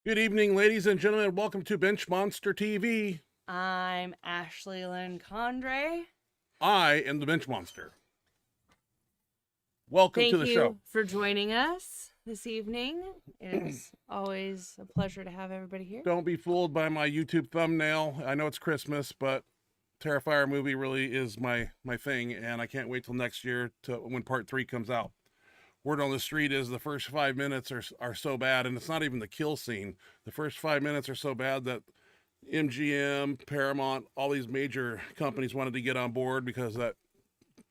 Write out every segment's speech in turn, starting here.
Good evening, ladies and gentlemen. Welcome to Benchmonster TV. I'm Ashley Lynn Condre. I am the Benchmonster. Welcome to the show. Thank you for joining us this evening. It is always a pleasure to have everybody here. Don't be fooled by my YouTube thumbnail. I know it's Christmas, but Terrifier movie really is my thing, and I can't wait till next year when part 3 comes out. Word on the street is the first 5 minutes are so bad, and it's not even the kill scene. The first 5 minutes are so bad that MGM, Paramount, all these major companies wanted to get on board because that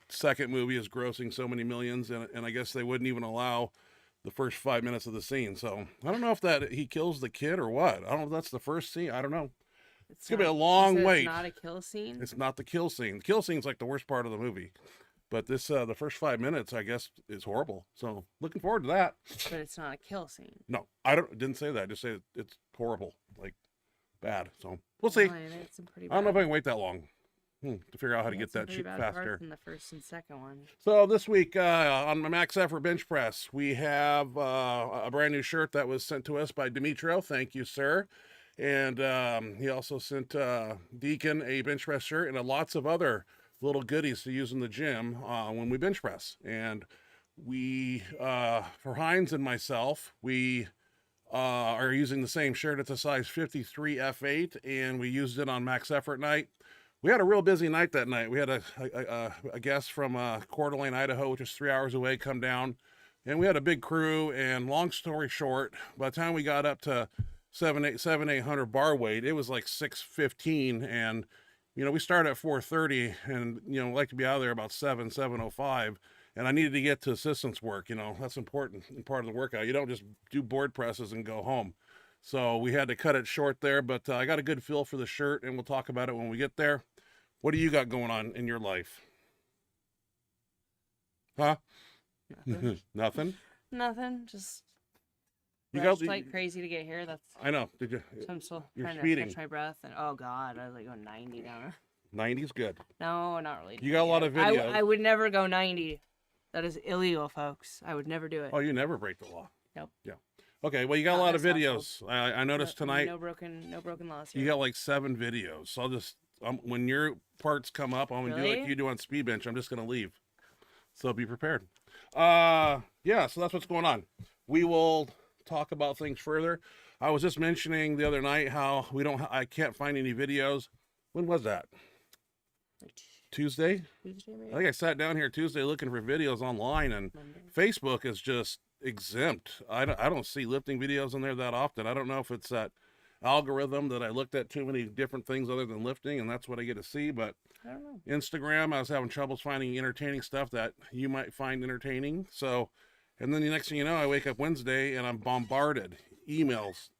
second movie is grossing so many millions, and I guess they wouldn't even allow the first 5 minutes of the scene. So I don't know if that he kills the kid or what. I don't know if that's the first scene. I don't know. It's going to be a long wait. It's not a kill scene? It's not the kill scene. The kill scene's like the worst part of the movie. But this, the first 5 minutes, I guess, is horrible. So looking forward to that. But it's not a kill scene. No, didn't say that. I just say it's horrible, like bad. So we'll see. I don't know if I can wait that long to figure out how to get that cheap faster. In the first and second one. So this week on my Max Effort Bench Press, we have a brand new shirt that was sent to us by Dmytro. Thank you, sir. And he also sent Deacon a bench press shirt and lots of other little goodies to use in the gym when we bench press. And we, for Hines and myself, we are using the same shirt. It's a size 53 F8, and we used it on Max Effort night. We had a real busy night that night. We had a guest from Coeur d'Alene, Idaho, which is 3 hours away, come down, and we had a big crew. And long story short, by the time we got up to 800 bar weight, it was like 6:15, and we started at 4:30, and like to be out of there about 7:05, and I needed to get to assistance work. That's important part of the workout. You don't just do board presses and go home. So we had to cut it short there, but I got a good feel for the shirt, and we'll talk about it when we get there. What do you got going on in your life? Huh? Nothing. Nothing? Nothing. Just you rushed like crazy to get here. I know. Did you? So I'm still you're trying speeding. to catch my breath, and oh god, I was like going 90 down. 90's good. No, not really. You got a lot of videos. I would never go 90. That is illegal, folks. I would never do it. Oh, you never break the law. Nope. Yeah. Okay, well, you got a lot of videos. I noticed tonight. No broken laws here. You got like 7 videos. So I'll just, when your parts come up, I'm going to do like you do on Speed Bench. I'm just going to leave. So be prepared. Yeah, so that's what's going on. We will talk about things further. I was just mentioning the other night how I can't find any videos. When was that? Tuesday? Maybe? I think I sat down here Tuesday looking for videos online, and Monday. Facebook is just exempt. I don't see lifting videos in there that often. I don't know if it's that algorithm that I looked at too many different things other than lifting, and that's what I get to see. But I don't know. Instagram, I was having troubles finding entertaining stuff that you might find entertaining. So, and then the next thing you know, I wake up Wednesday and I'm bombarded emails,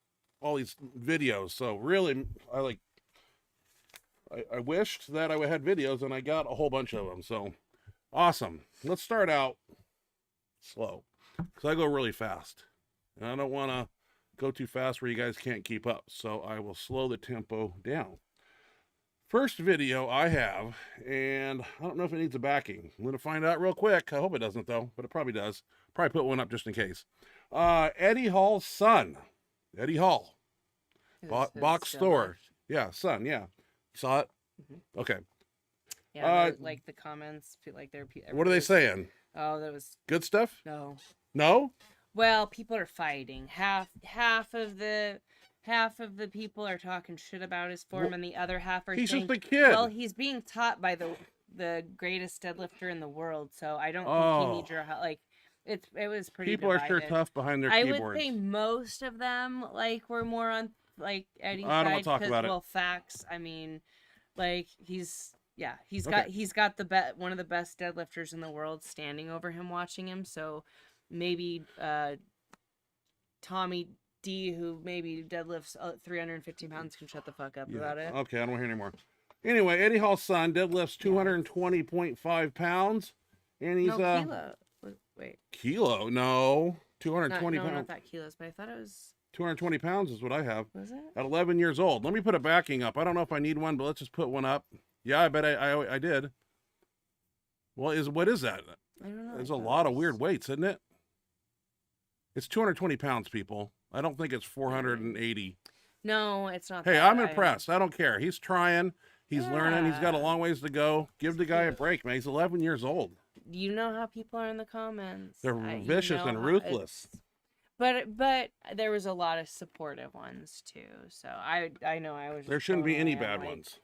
all these videos. So really, I wished that I had videos, and I got a whole bunch of them. So awesome. Let's start out slow, because I go really fast, and I don't want to go too fast where you guys can't keep up. So I will slow the tempo down. First video I have, and I don't know if it needs a backing. I'm going to find out real quick. I hope it doesn't, though, but it probably does. Probably put one up just in case. Eddie Hall's son. Eddie Hall. Box store. Yeah, son, yeah. Saw it? Mm-hmm. Okay. Yeah, like the comments, like they're. What are they saying? Oh, that was good stuff. No. No. Well, people are fighting. Half of the people are talking shit about his form, and the other half are. He's saying, just a kid. Well, he's being taught by the greatest deadlifter in the world, so I don't think he needs your help. Like it was pretty. People divided. are sure tough behind their keyboards. I would say most of them were more on Eddie's I don't side. want to talk about it. Well, facts. I mean, he's okay. got one of the best deadlifters in the world standing over him, watching him. So maybe Tommy D, who maybe deadlifts 350 pounds, can shut the fuck up about it. Okay, I don't want to hear anymore. Anyway, Eddie Hall's son deadlifts 220.5 pounds, and he's kilo. Wait. Kilo? No, 220 pounds. No, not that kilos, but I thought it was. 220 pounds is what I have. Was it? At 11 years old. Let me put a backing up. I don't know if I need one, but let's just put one up. Yeah, I bet I did. Well, what is that? I don't know. There's a lot of weird weights, isn't it? It's 220 pounds, people. I don't think it's 480. No, it's not. Hey, that. I'm impressed. I don't care. He's trying. He's learning. He's got a Yeah. long ways to go. Give the guy a break, man. He's 11 years old. You know how people are in the comments. They're vicious and ruthless. But there was a lot of supportive ones too. So I know I was. There just shouldn't be blown any away. I'm bad like, ones.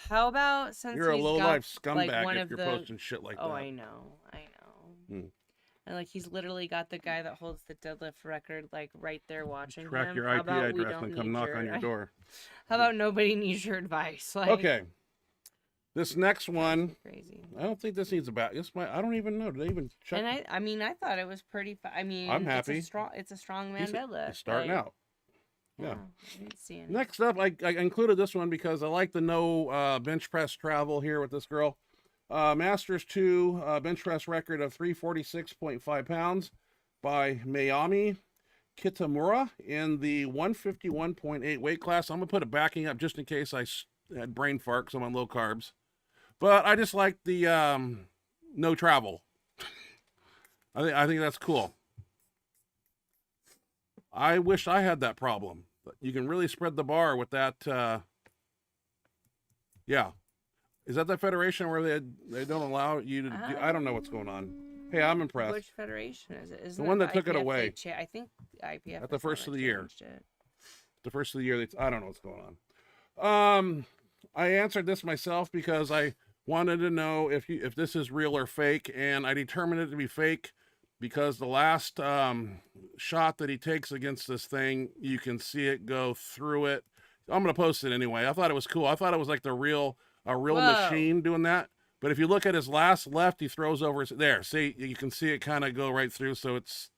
How about since You're a he's low got, life like, scumbag one if of you're the... posting shit like that. Oh, I know. Hmm. And like he's literally got the guy that holds the deadlift record like right there watching Track him. your How IP about we address don't and come need knock on your door. How about nobody needs your advice? Like, Okay. This next one, crazy. I don't think this needs a bat. I don't even know. Did they even check? And I mean, I thought it was pretty. I mean, I'm happy. It's a strong man deadlift. He's starting out. Yeah. I didn't see any. Next up, I included this one because I like the no bench press travel here with this girl. Masters 2 bench press record of 346.5 pounds by Mayami Kitamura in the 151.8 weight class. I'm going to put it backing up just in case I had brain fart because I'm on low carbs. But I just like the no travel. I think that's cool. I wish I had that problem. You can really spread the bar with that. Yeah. Is that the federation where they don't allow you to do? I don't know what's going on. Hey, I'm impressed. Which federation is it? Isn't The one it that took it IPF away. I think IPF At the is first one of that the year. changed it. The first of the year, I don't know what's going on. I answered this myself because I wanted to know if this is real or fake, and I determined it to be fake because the last shot that he takes against this thing, you can see it go through it. I'm gonna post it anyway. I thought it was cool. I thought it was like a real machine doing that. But if you look at his last left, he throws over there. See, you can see it kind of go right through. So it's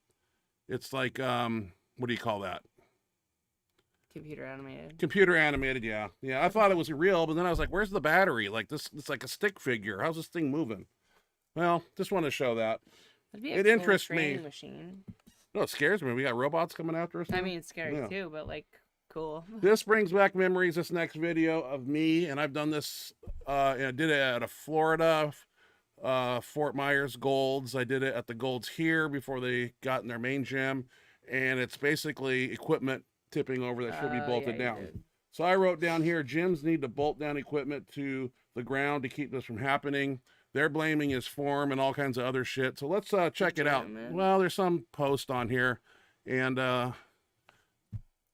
like what do you call that? Computer animated. Computer animated, yeah. Yeah, I thought it was real, but then I was like, where's the battery? Like this, it's like a stick figure. How's this thing moving? Well, just want to show that. That'd be a It cool interests me. training machine. No, it scares me. We got robots coming after us now? I mean, it's scary Yeah. too, but like, cool. This brings back memories, this next video, of me, and I've done this, I did it at a Florida, Fort Myers Golds. I did it at the Golds here before they got in their main gym, and it's basically equipment tipping over that should be bolted down. So I wrote down here, gyms need to bolt down equipment to the ground to keep this from happening. They're blaming his form and all kinds of other shit. So let's check it out. Well, there's some post on here, and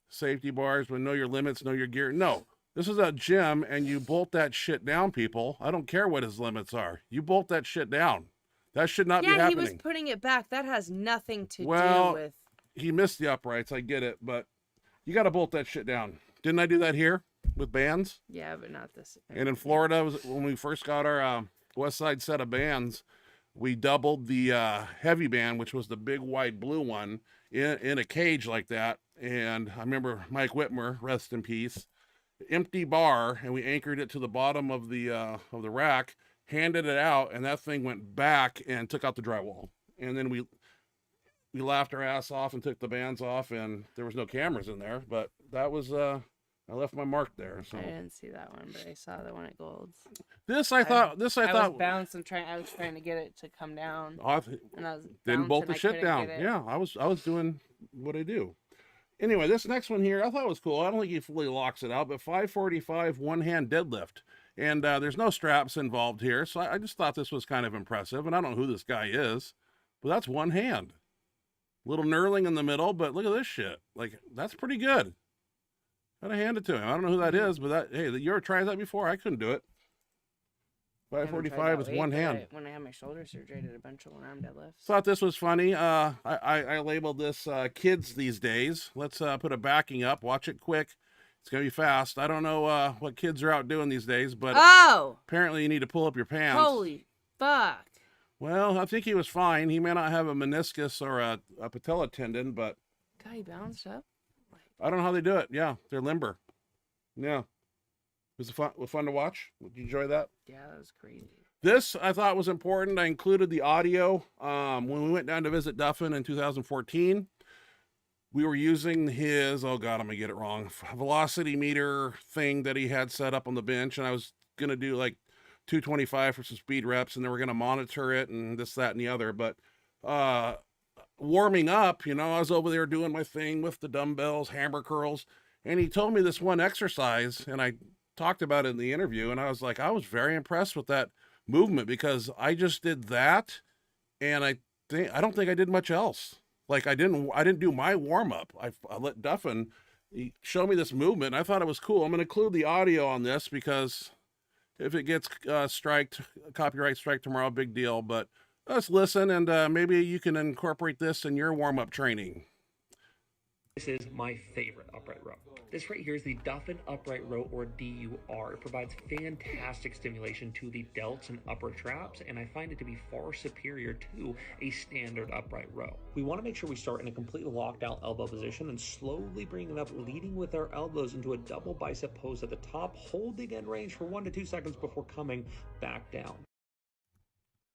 safety bars, but know your limits, know your gear. No, this is a gym, and you bolt that shit down, people. I don't care what his limits are. You bolt that shit down. That should not be happening. Yeah, he was putting it back. That has nothing to do with... He missed the uprights. I get it, but you got to bolt that shit down. Didn't I do that here with bands? Yeah, but not this. And in Florida, when we first got our West Side set of bands, we doubled the heavy band, which was the big wide blue one, in a cage like that. And I remember Mike Whitmer, rest in peace, empty bar, and we anchored it to the bottom of the rack, handed it out, and that thing went back and took out the drywall. And then we laughed our ass off and took the bands off, and there was no cameras in there, but that was I left my mark there. So I didn't see that one, but I saw the one at Gold's. I thought was bouncing, I was trying to get it to come down, and I was didn't bolt the bouncing, shit down. Yeah, I was doing what I do. Anyway, this next one here, I thought was cool. I don't think he fully locks it out, but 545 one-hand deadlift. And there's no straps involved here, so I just thought this was kind of impressive. And I don't know who this guy is, but that's one hand. Little knurling in the middle, but look at this shit. Like, that's pretty good. Gotta hand it to him. I don't know who that is, but hey, you ever tried that before? I couldn't do it. 545 with one hand. When I had my shoulder surgery, I did a bunch of one-arm deadlifts. Thought this was funny. I labeled this kids these days. Let's put a backing up. Watch it quick. It's going to be fast. I don't know what kids are out doing these days, but apparently you need to pull up your pants. Holy fuck. Well, I think he was fine. He may not have a meniscus or a patella tendon, but... God, he bounced up? I don't know how they do it. Yeah, they're limber. Yeah. Was it fun to watch? Did you enjoy that? Yeah, that was crazy. This I thought was important. I included the audio. When we went down to visit Duffin in 2014, we were using his, oh God, I'm going to get it wrong, velocity meter thing that he had set up on the bench. And I was going to do like 225 for some speed reps, and then we're going to monitor it and this, that, and the other. But warming up, you know, I was over there doing my thing with the dumbbells, hammer curls, and he told me this one exercise, and I talked about it in the interview, and I was like, I was very impressed with that movement because I just did that, and I don't think I did much else. Like I didn't do my warm up. I let Duffin show me this movement, and I thought it was cool. I'm going to include the audio on this because if it gets copyright strike tomorrow, big deal. But let's listen, and maybe you can incorporate this in your warm-up training. This is my favorite upright row. This right here is the Duffin upright row, or DUR. It provides fantastic stimulation to the delts and upper traps, and I find it to be far superior to a standard upright row. We want to make sure we start in a completely locked out elbow position and slowly bring it up, leading with our elbows into a double bicep pose at the top, holding end range for 1 to 2 seconds before coming back down.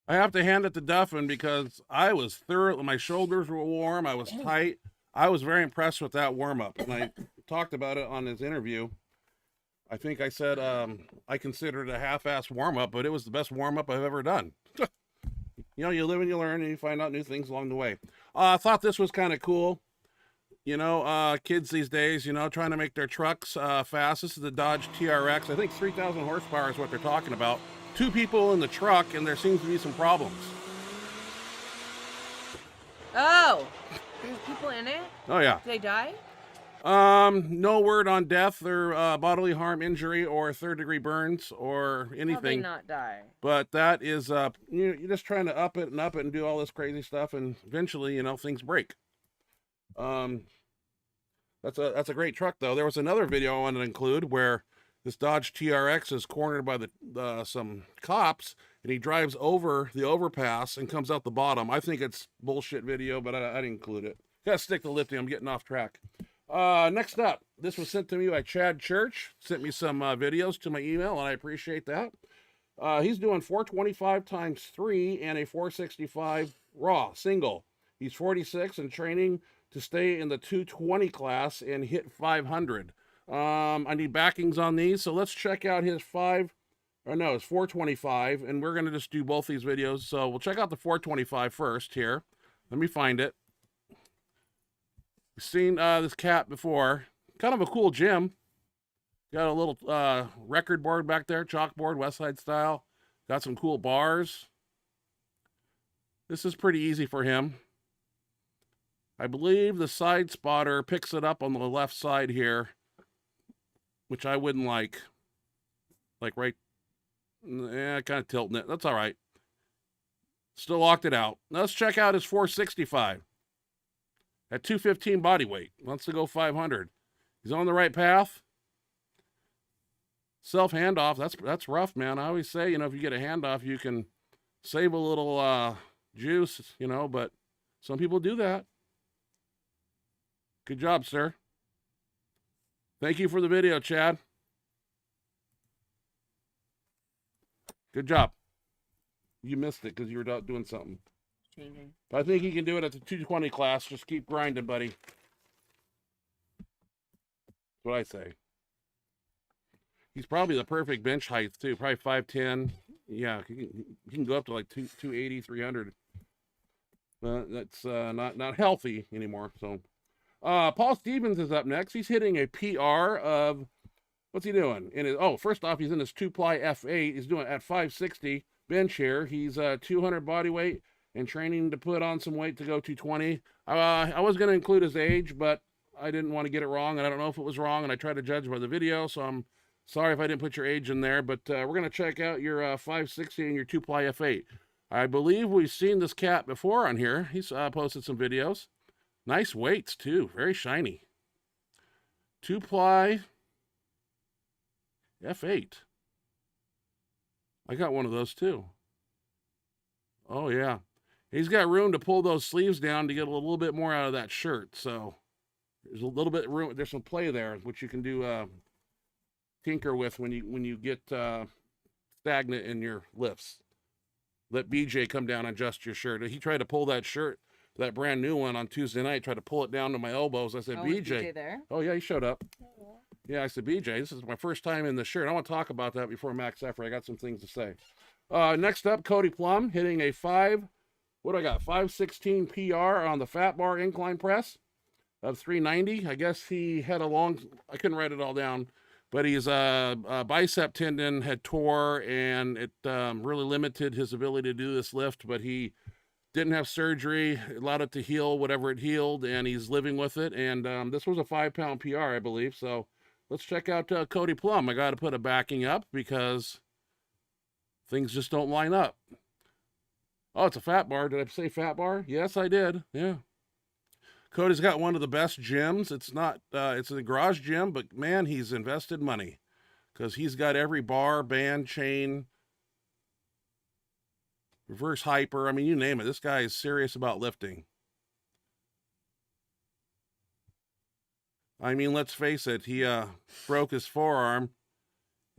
I have to hand it to Duffin because I was thorough. My shoulders were warm. I was tight. I was very impressed with that warm-up, and I talked about it on his interview. I think I said I considered it a half-assed warm-up, but it was the best warm-up I've ever done. You know, you live and you learn, and you find out new things along the way. I thought this was kind of cool. You know, kids these days, you know, trying to make their trucks fast. This is the Dodge TRX. I think 3,000 horsepower is what they're talking about. 2 people in the truck, and there seems to be some problems. Oh, there's people in it? Oh, yeah. Did they die? No word on death or bodily harm, injury, or third-degree burns or anything. Probably not die. But that is, you're just trying to up it and do all this crazy stuff, and eventually, you know, things break. That's a great truck, though. There was another video I wanted to include where this Dodge TRX is cornered by some cops, and he drives over the overpass and comes out the bottom. I think it's bullshit video, but I didn't include it. Gotta stick to lifting. I'm getting off track. Next up, this was sent to me by Chad Church. Sent me some videos to my email, and I appreciate that. He's doing 425 times 3 and a 465 raw single. He's 46 and training to stay in the 220 class and hit 500. I need backings on these, so let's check out his 425, and we're going to just do both these videos. So we'll check out the 425 first here. Let me find it. We've seen this cat before. Kind of a cool gym. Got a little record board back there, chalkboard, West Side style. Got some cool bars. This is pretty easy for him. I believe the side spotter picks it up on the left side here, which I wouldn't like. Like right, kind of tilting it. That's all right. Still locked it out. Now let's check out his 465. At 215 body weight. Wants to go 500. He's on the right path. Self handoff. That's rough, man. I always say, you know, if you get a handoff, you can save a little juice, you know, but some people do that. Good job, sir. Thank you for the video, Chad. Good job. You missed it because you were out doing something. Changing. But I think he can do it at the 220 class. Just keep grinding, buddy. That's what I say. He's probably the perfect bench height, too. Probably 5'10". Yeah, he can go up to like 280, 300. That's not healthy anymore, so... Paul Stevens is up next. He's hitting a PR of, what's he doing? First off, he's in his 2-ply F8. He's doing at 560 bench here. He's 200 body weight and training to put on some weight to go 220. I was going to include his age, but I didn't want to get it wrong, and I don't know if it was wrong, and I tried to judge by the video, so I'm sorry if I didn't put your age in there, but we're going to check out your 560 and your 2-ply F8. I believe we've seen this cat before on here. He's posted some videos. Nice weights, too. Very shiny. 2-ply F8. I got one of those, too. Oh, yeah. He's got room to pull those sleeves down to get a little bit more out of that shirt. So there's a little bit of room. There's some play there, which you can do tinker with when you get stagnant in your lifts. Let BJ come down and adjust your shirt. He tried to pull that shirt, that brand new one, on Tuesday night, tried to pull it down to my elbows. I said, BJ there? Oh, yeah, he showed up. Yeah, I said, BJ, this is my first time in the shirt. I want to talk about that before Max Effort. I got some things to say. Next up, Cody Plum hitting a 5 What do I got? 516 PR on the fat bar incline press of 390. I guess he had a long, I couldn't write it all down, but his bicep tendon had tore, and it really limited his ability to do this lift, but he didn't have surgery. It allowed it to heal whatever it healed, and he's living with it. And this was a 5-pound PR, I believe. So let's check out Cody Plum. I got to put a backing up because things just don't line up. Oh, it's a fat bar. Did I say fat bar? Yes, I did. Yeah. Cody's got one of the best gyms. It's not, it's a garage gym, but man, he's invested money because he's got every bar, band, chain, reverse hyper. I mean, you name it. This guy is serious about lifting. I mean, let's face it. He broke his forearm,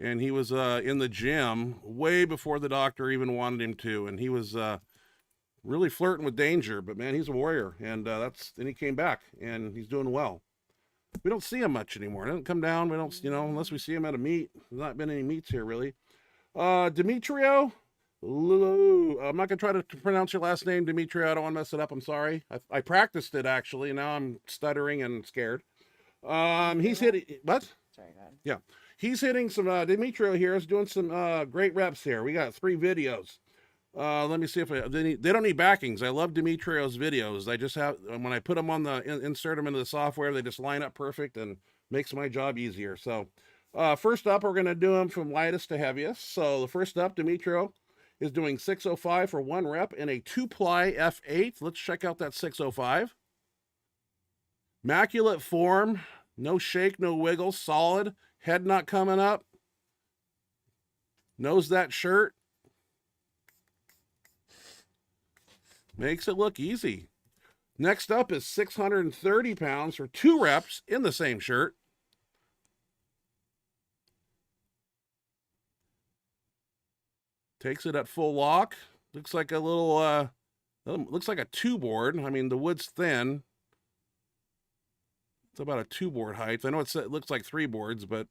and he was in the gym way before the doctor even wanted him to, and he was really flirting with danger. But man, he's a warrior, and then he came back, and he's doing well. We don't see him much anymore. He doesn't come down. We don't, unless we see him at a meet. There's not been any meets here really. Dmytro. I'm not gonna try to pronounce your last name, Dmytro. I don't want to mess it up. I'm sorry. I practiced it actually. Now I'm stuttering and scared. He's hitting what? Sorry, go ahead. Yeah, he's hitting some. Dmytro here is doing some great reps here. We got 3 videos. Let me see if they don't need backings. I love Dmytro's videos. I just have, when I put them on the insert them into the software, they just line up perfect and makes my job easier. So first up, we're gonna do them from lightest to heaviest. So the first up, Dmytro is doing 605 for 1 rep in a 2-ply F8. Let's check out that 605. Immaculate form, no shake, no wiggle, solid, head not coming up. Knows that shirt. Makes it look easy. Next up is 630 pounds for 2 reps in the same shirt. Takes it at full lock. Looks like a little, looks like a 2-board. I mean, the wood's thin. It's about a 2-board height. I know it looks like 3 boards, but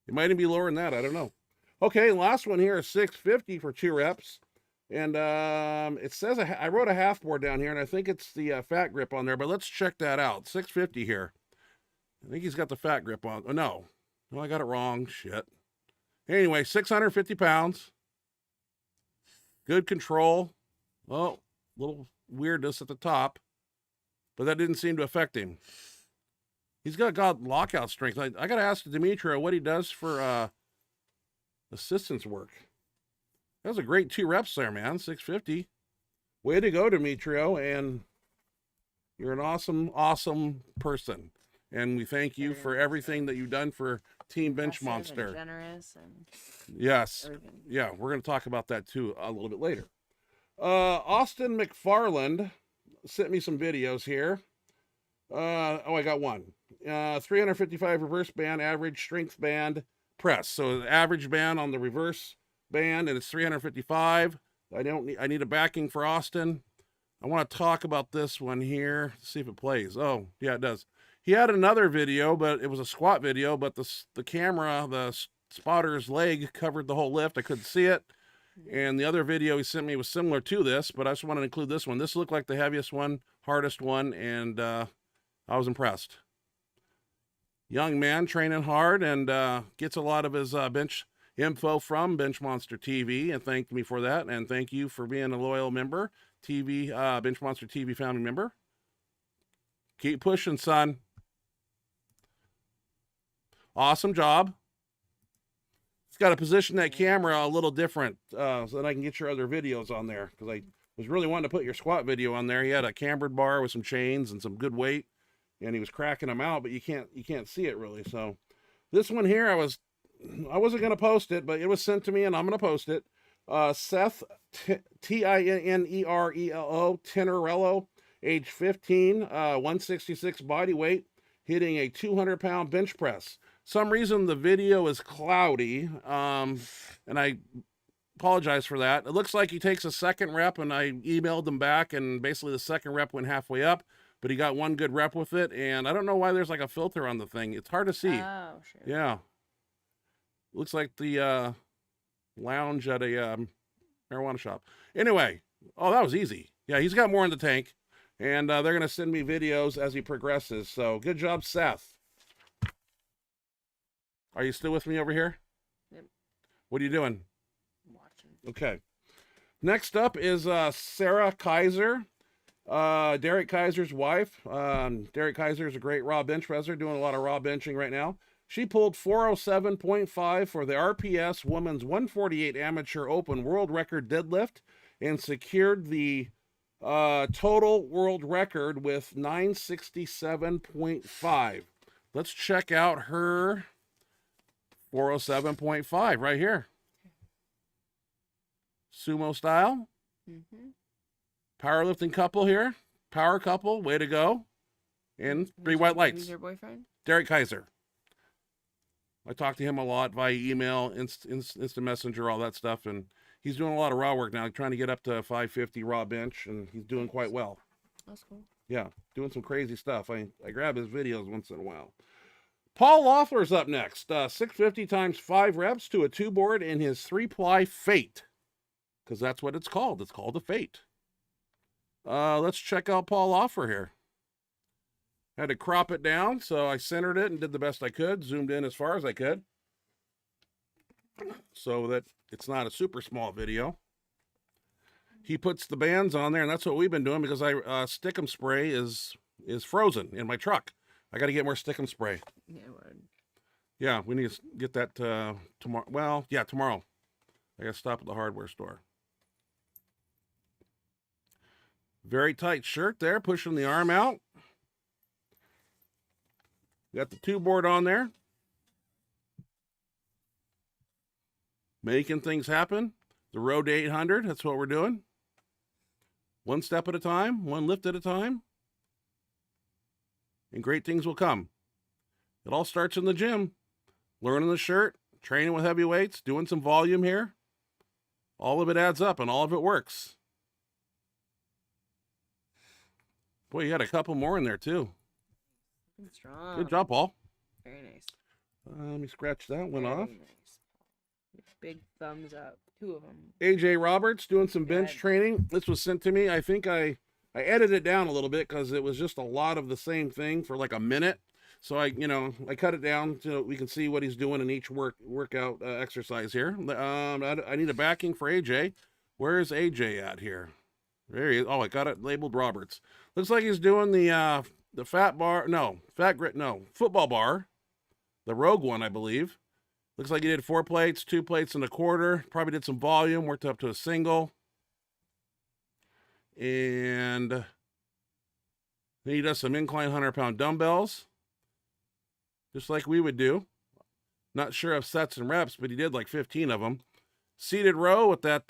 it might even be lower than that. I don't know. Okay, last one here is 650 for 2 reps. And it says, I wrote a half board down here, and I think it's the fat grip on there, but let's check that out. 650 here. I think he's got the fat grip on. Oh, no. No, I got it wrong. Shit. Anyway, 650 pounds. Good control. Oh, little weirdness at the top, but that didn't seem to affect him. He's got lockout strength. I got to ask Dmytro what he does for assistance work. That was a great 2 reps there, man. 650. Way to go, Dmytro, and you're an awesome, awesome person. And we thank you for everything that you've done for Team Benchmonster. Generous and yes. everything. Yeah, we're going to talk about that too a little bit later. Austin McFarland sent me some videos here. I got one. 355 reverse band, average strength band press. So the average band on the reverse band, and it's 355. I need a backing for Austin. I want to talk about this one here. See if it plays. Oh, yeah, it does. He had another video, but it was a squat video, but the camera, the spotter's leg covered the whole lift. I couldn't see it. And the other video he sent me was similar to this, but I just wanted to include this one. This looked like the heaviest one, hardest one, and I was impressed. Young man training hard, and gets a lot of his bench info from Benchmonster TV, and thanked me for that. And thank you for being a loyal member, Benchmonster TV family member. Keep pushing, son. Awesome job. It's got to position that camera a little different so that I can get your other videos on there, because I was really wanting to put your squat video on there. He had a cambered bar with some chains and some good weight, and he was cracking them out, but you can't see it really. So this one here, I wasn't going to post it, but it was sent to me, and I'm going to post it. Seth Tinerello, Tinerello, age 15, 166 body weight, hitting a 200-pound bench press. Some reason the video is cloudy, and I apologize for that. It looks like he takes a second rep, and I emailed him back, and basically the second rep went halfway up, but he got one good rep with it, and I don't know why there's like a filter on the thing. It's hard to see. Oh, sure. Yeah. Looks like the lounge at a marijuana shop. Anyway, Oh, that was easy. Yeah, he's got more in the tank. And they're going to send me videos as he progresses. So good job, Seth. Are you still with me over here? Yep. What are you doing? I'm watching. Okay. Next up is Sarah Kaiser, Derek Kaiser's wife. Derek Kaiser is a great raw bench presser, doing a lot of raw benching right now. She pulled 407.5 for the RPS Women's 148 Amateur Open World Record deadlift and secured the total world record with 967.5. Let's check out her 407.5 right here. Sumo style. Mm-hmm. Powerlifting couple here. Power couple. Way to go. And three white lights. Who's your boyfriend? Derek Kaiser. I talk to him a lot via email, instant messenger, all that stuff. And he's doing a lot of raw work now, trying to get up to 550 raw bench. And he's doing quite well. That's cool. Yeah, doing some crazy stuff. I grab his videos once in a while. Paul Loeffler's up next. 650 times 5 reps to a 2-board in his 3-ply Fate. Because that's what it's called. It's called a Fate. Let's check out Paul Loeffler here. Had to crop it down, so I centered it and did the best I could. Zoomed in as far as I could. So that it's not a super small video. He puts the bands on there, and that's what we've been doing because Stickum spray is frozen in my truck. I got to get more Stickum spray. Yeah, word. Yeah, we need to get that tomorrow. Well, yeah, tomorrow. I got to stop at the hardware store. Very tight shirt there, pushing the arm out. Got the 2-board on there. Making things happen. The road to 800, that's what we're doing. One step at a time, one lift at a time. And great things will come. It all starts in the gym. Learning the shirt, training with heavy weights, doing some volume here. All of it adds up and all of it works. Boy, you had a couple more in there too. Strong. Good job, Paul. Very nice. Let me scratch that one Very off. nice. Big thumbs up. 2 of them. AJ Roberts doing some bench Good. training. This was sent to me. I think I edited it down a little bit because it was just a lot of the same thing for like a minute. So I cut it down so we can see what he's doing in each workout exercise here. I need a backing for AJ. Where is AJ at here? There he is. Oh, I got it labeled Roberts. Looks like he's doing the football bar, the Rogue one, I believe. Looks like he did 4 plates, 2 plates and a quarter. Probably did some volume, worked up to a single. And then he does some incline 100-pound dumbbells, just like we would do. Not sure of sets and reps, but he did like 15 of them. Seated row with that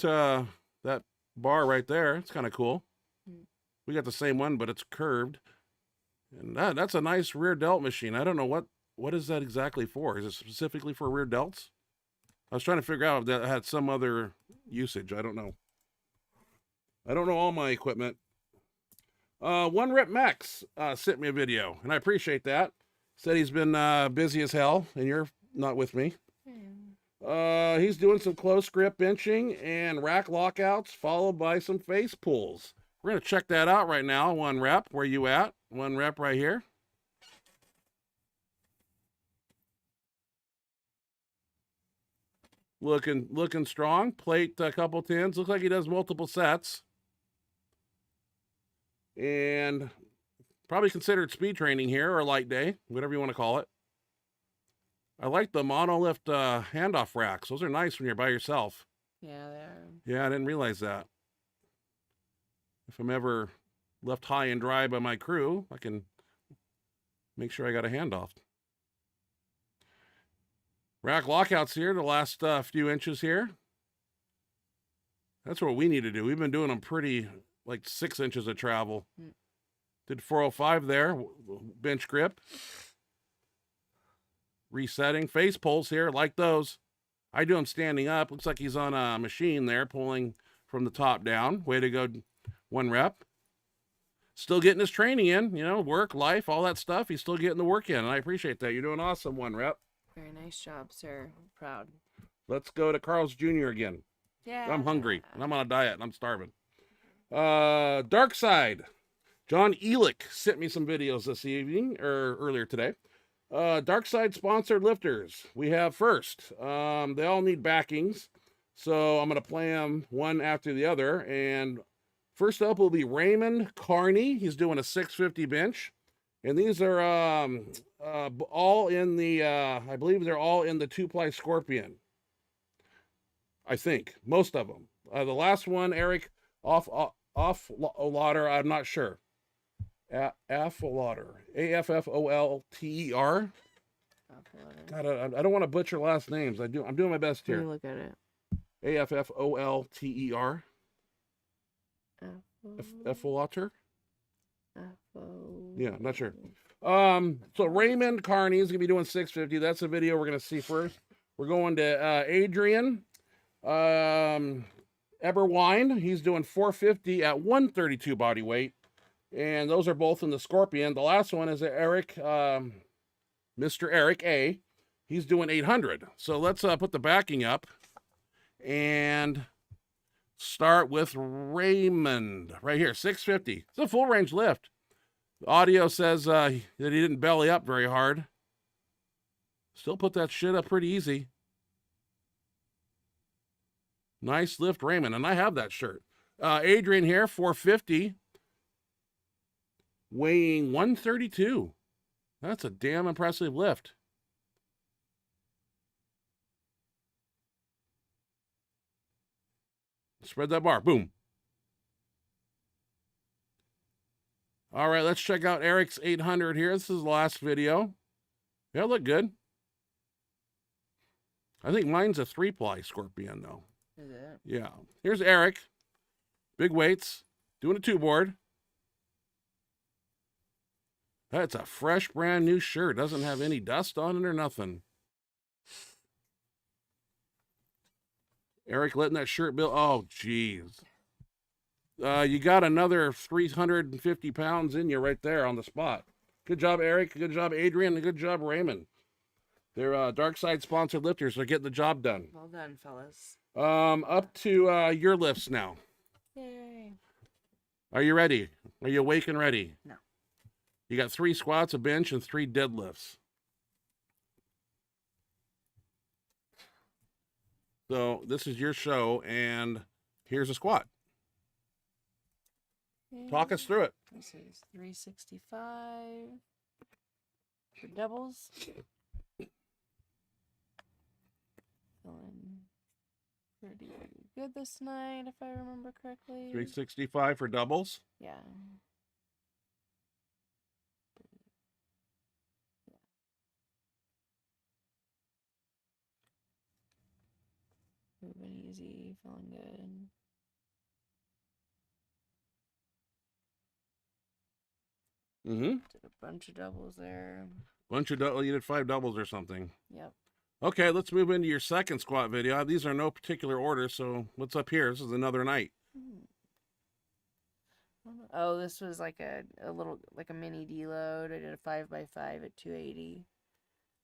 bar right there. It's kind of cool. We got the same one, but it's curved. And that's a nice rear delt machine. I don't know what is that exactly for. Is it specifically for rear delts? I was trying to figure out if that had some other usage. I don't know. I don't know all my equipment. One Rep Max sent me a video, and I appreciate that. Said he's been busy as hell, and you're not with me. He's doing some close grip benching and rack lockouts, followed by some face pulls. We're going to check that out right now. 1 rep. Where you at? 1 rep right here. Looking strong. Plate a couple tens. Looks like he does multiple sets. And probably considered speed training here or light day, whatever you want to call it. I like the monolift handoff racks. Those are nice when you're by yourself. Yeah, they are. Yeah, I didn't realize that. If I'm ever left high and dry by my crew, I can make sure I got a handoff. Rack lockouts here, the last few inches here. That's what we need to do. We've been doing them pretty, like 6 inches of travel. Did 405 there, bench grip. Resetting, face pulls here, like those. I do them standing up. Looks like he's on a machine there, pulling from the top down. Way to go, 1 rep. Still getting his training in, work, life, all that stuff. He's still getting the work in, and I appreciate that. You're doing awesome, 1 rep. Very nice job, sir. I'm proud. Let's go to Carl's Jr. again. Yeah. I'm hungry, and I'm on a diet, and I'm starving. Dark Side. John Elick sent me some videos this evening or earlier today. Dark Side sponsored lifters. We have first. They all need backings, so I'm going to play them one after the other. And first up will be Raymond Carney. He's doing a 650 bench. And these are all in the, I believe they're all in the 2-ply Scorpion. I think, most of them. The last one, Eric, off Lauder, I'm not sure. Affolter. Affolter. God, I don't want to butcher last names. I'm doing my best here. Let me look at it. Affolter. Affolter. Yeah, I'm not sure. So Raymond Carney is gonna be doing 650. That's the video we're gonna see first. We're going to Adrian Eberwine. He's doing 450 at 132 body weight, and those are both in the Scorpion. The last one is Eric, Mr. Eric A. He's doing 800. So let's put the backing up and start with Raymond right here, 650. It's a full range lift. The audio says that he didn't belly up very hard. Still put that shit up pretty easy. Nice lift, Raymond, and I have that shirt. Adrian here, 450, weighing 132. That's a damn impressive lift. Spread that bar, boom. All right, let's check out Eric's 800 here. This is the last video. Yeah, look good. I think mine's a 3-ply Scorpion, though. Is it? Yeah. Here's Eric. Big weights. Doing a 2-board. That's a fresh, brand new shirt. Doesn't have any dust on it or nothing. Eric letting that shirt build. Oh, jeez. You got another 350 pounds in you right there on the spot. Good job, Eric. Good job, Adrian. And good job, Raymond. They're Dark Side sponsored lifters. They're getting the job done. Well done, fellas. Up to your lifts now. Yay. Are you ready? Are you awake and ready? No. You got 3 squats, a bench, and 3 deadlifts. So this is your show, and here's a squat. Talk us through it. This is 365 for doubles. Feeling pretty good this night, if I remember correctly. 365 for doubles. Yeah. Moving easy, feeling good. Mm-hmm. Did a bunch of doubles there. You did 5 doubles or something. Yep. Okay, let's move into your second squat video. These are no particular order, so what's up here? This is another night. Oh, this was like a little, like a mini deload. I did a 5x5 at 280.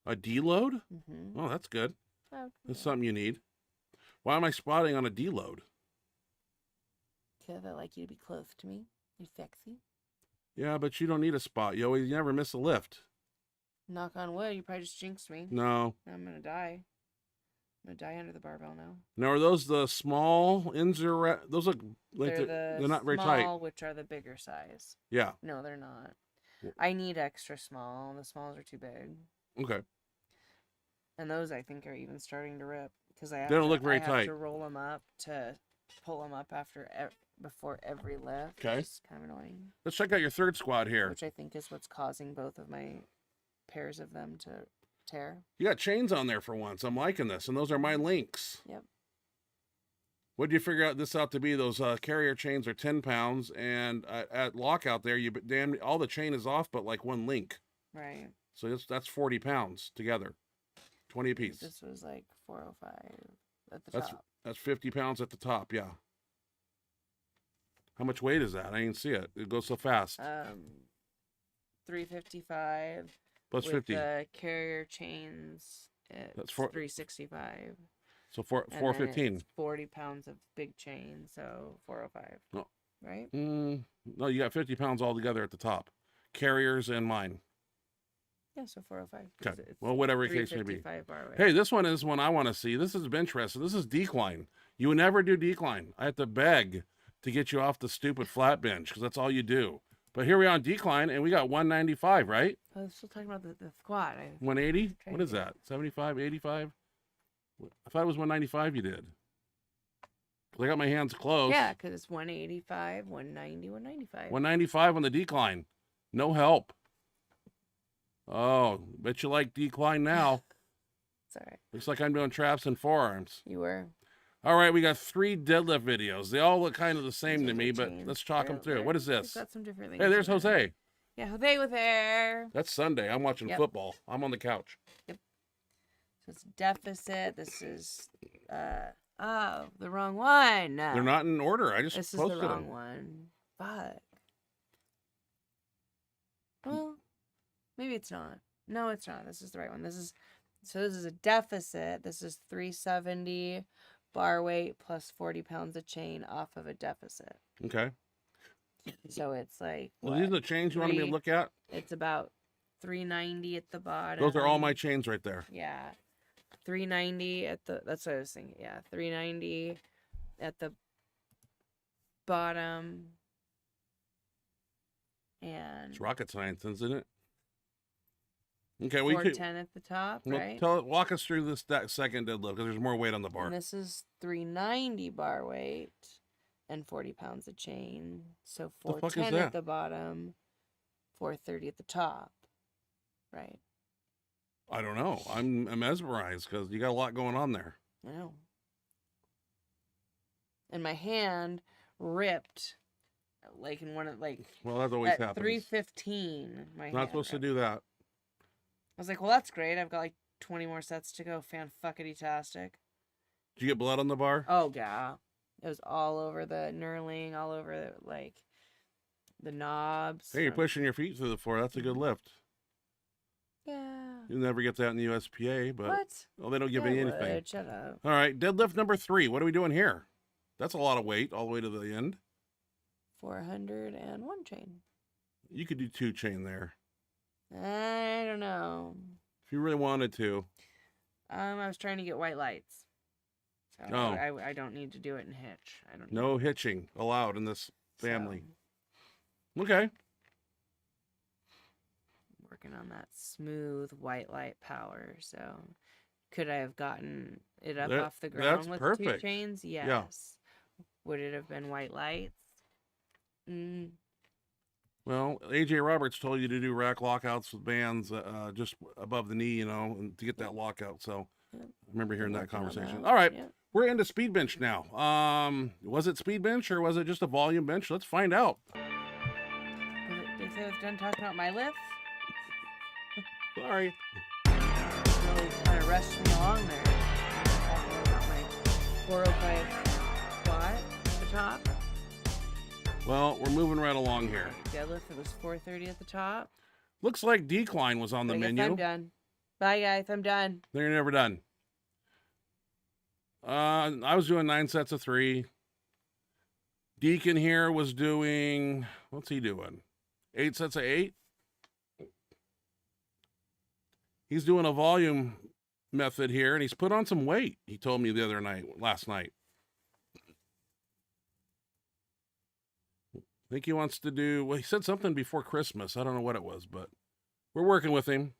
A deload? Mm-hmm. Oh, that's good. Oh, That's something you need. Why am I spotting on a deload? because I like you to be close to me. You're sexy. Yeah, but you don't need a spot. You never miss a lift. Knock on wood, you probably just jinxed me. No. I'm gonna die. I'm gonna die under the barbell now. Now, are those the small those look like They're they're not very small, tight. which are the bigger size. Yeah. No, they're not. Yeah. I need extra small. The smalls are too big. Okay. And those, I think, are even starting to rip because I have They don't to, look very I have tight. to roll them up to pull them up before every lift. Okay. It's kind of annoying. Let's check out your third squat here. Which I think is what's causing both of my pairs of them to tear. You got chains on there for once. I'm liking this, and those are my links. Yep. What did you figure out this out to be? Those carrier chains are 10 pounds, and at lockout there, all the chain is off, but like one link. Right. So that's 40 pounds together, 20 apiece. This was like 405 at the top. That's 50 pounds at the top. Yeah. How much weight is that? I didn't see it. It goes so fast. 355 Plus with 50. the carrier chains. That's 365. So And then 415. it's 40 pounds of big chain, so 405. Oh, right? No, you got 50 pounds altogether at the top. Carriers and mine. Yeah, so 405. 'cause Okay. it's Well, whatever the case may be. 355 bar weight. Hey, this one is one I want to see. This is bench press. So this is decline. You would never do decline. I have to beg to get you off the stupid flat bench because that's all you do. But here we are on decline, and we got 195, right? I was still talking about the squat. 180? Trying What to is get- that? 75, 85? I thought it was 195 you did. 'Cause I got my hands close. Yeah, because it's 185, 190, 195. 195 on the decline. No help. Oh, bet you like decline now. It's all right. Looks like I'm doing traps and forearms. You were. All right, we got 3 deadlift videos. They all look kind of the same to Those me, are but changed. let's talk them through. They're- What is they've this? got some different things. Hey, there's in there. Jose. Yeah, Jose was there. That's Sunday. I'm watching Yep. football. I'm on the couch. So it's deficit. This is oh, the wrong one. They're not in order. I just This is posted the wrong them. one. Fuck. Well, maybe it's not. No, it's not. This is the right one. This is a deficit. This is 370 bar weight plus 40 pounds of chain off of a deficit. Okay. So it's like Well, these are what? the chains you want me to Three- look at? It's about 390 at the bottom. Those are all my chains right there. Yeah. 390 at the, that's what I was thinking. Yeah. 390 at the bottom. And It's rocket science, isn't it? Okay, we could 410 at the top, well, right? walk us through that second deadlift because there's more weight on the bar. And this is 390 bar weight and 40 pounds of chain. So The fuck is 410 that? at the bottom, 430 at the top. Right. I don't know. I'm mesmerized because you got a lot going on there. I know. And my hand ripped like in one of Well, that always at happens. 315. My Not hand supposed to ripped. do that. I was like, well, that's great. I've got like 20 more sets to go. Fan-fuckity-tastic. Did you get blood on the bar? Oh, yeah. It was all over the knurling, all over like the knobs. Hey, you're pushing your feet through the floor. That's a good lift. Yeah. You'll never get that in the USPA, but What? well, they don't give Yeah, you I anything. would. Shut up. All right, deadlift number 3. What are we doing here? That's a lot of weight all the way to the end. 401 chain. You could do 2 chain there I don't know. if you really wanted to. I was trying to get white lights. So Oh. I don't need to do it in hitch. I don't No hitching allowed in this so, family. Okay. working on that smooth white light power. So could I have gotten it up That- off the that's ground with 2 perfect. chains? Yes. Would it have been white lights? Well, AJ Roberts told you to do rack lockouts with bands just above the knee, and to get that lockout. So Yep. I remember hearing that Working on conversation. that. All right, Yep. we're into speed bench now. Was it speed bench or was it just a volume bench? Let's find out. They said I was done talking about my lift. Sorry. Really kind of rushed me along there. Talking about my 405 squat at the top. Well, we're moving right along here. Deadlift, it was 430 at the top. Looks like decline was on the I guess menu. I'm done. Bye, guys. I'm done. They're never done. I was doing 9 sets of 3. Deacon here was doing, what's he doing? 8 sets of 8. He's doing a volume method here, and he's put on some weight. He told me last night. I think he wants to do, well, he said something before Christmas. I don't know what it was, but we're working with him.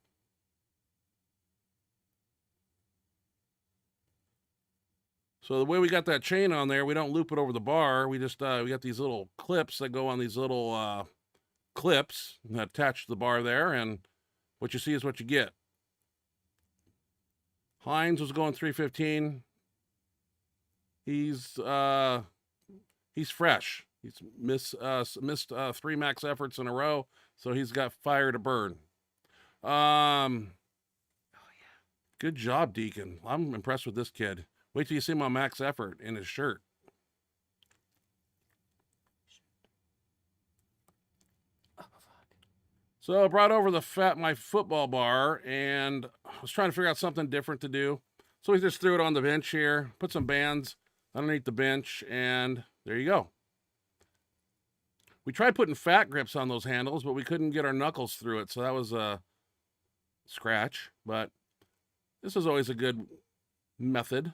So the way we got that chain on there, we don't loop it over the bar. We just, we got these little clips that go on these little clips that attach to the bar there. And what you see is what you get. Hines was going 315. He's fresh. He's missed 3 max efforts in a row. So he's got fire to burn. Good job, Deacon. I'm impressed with this kid. Wait till you see my max effort in his shirt. So I brought over my football bar, and I was trying to figure out something different to do. So we just threw it on the bench here, put some bands underneath the bench, and there you go. We tried putting fat grips on those handles, but we couldn't get our knuckles through it, so that was a scratch. But this is always a good method.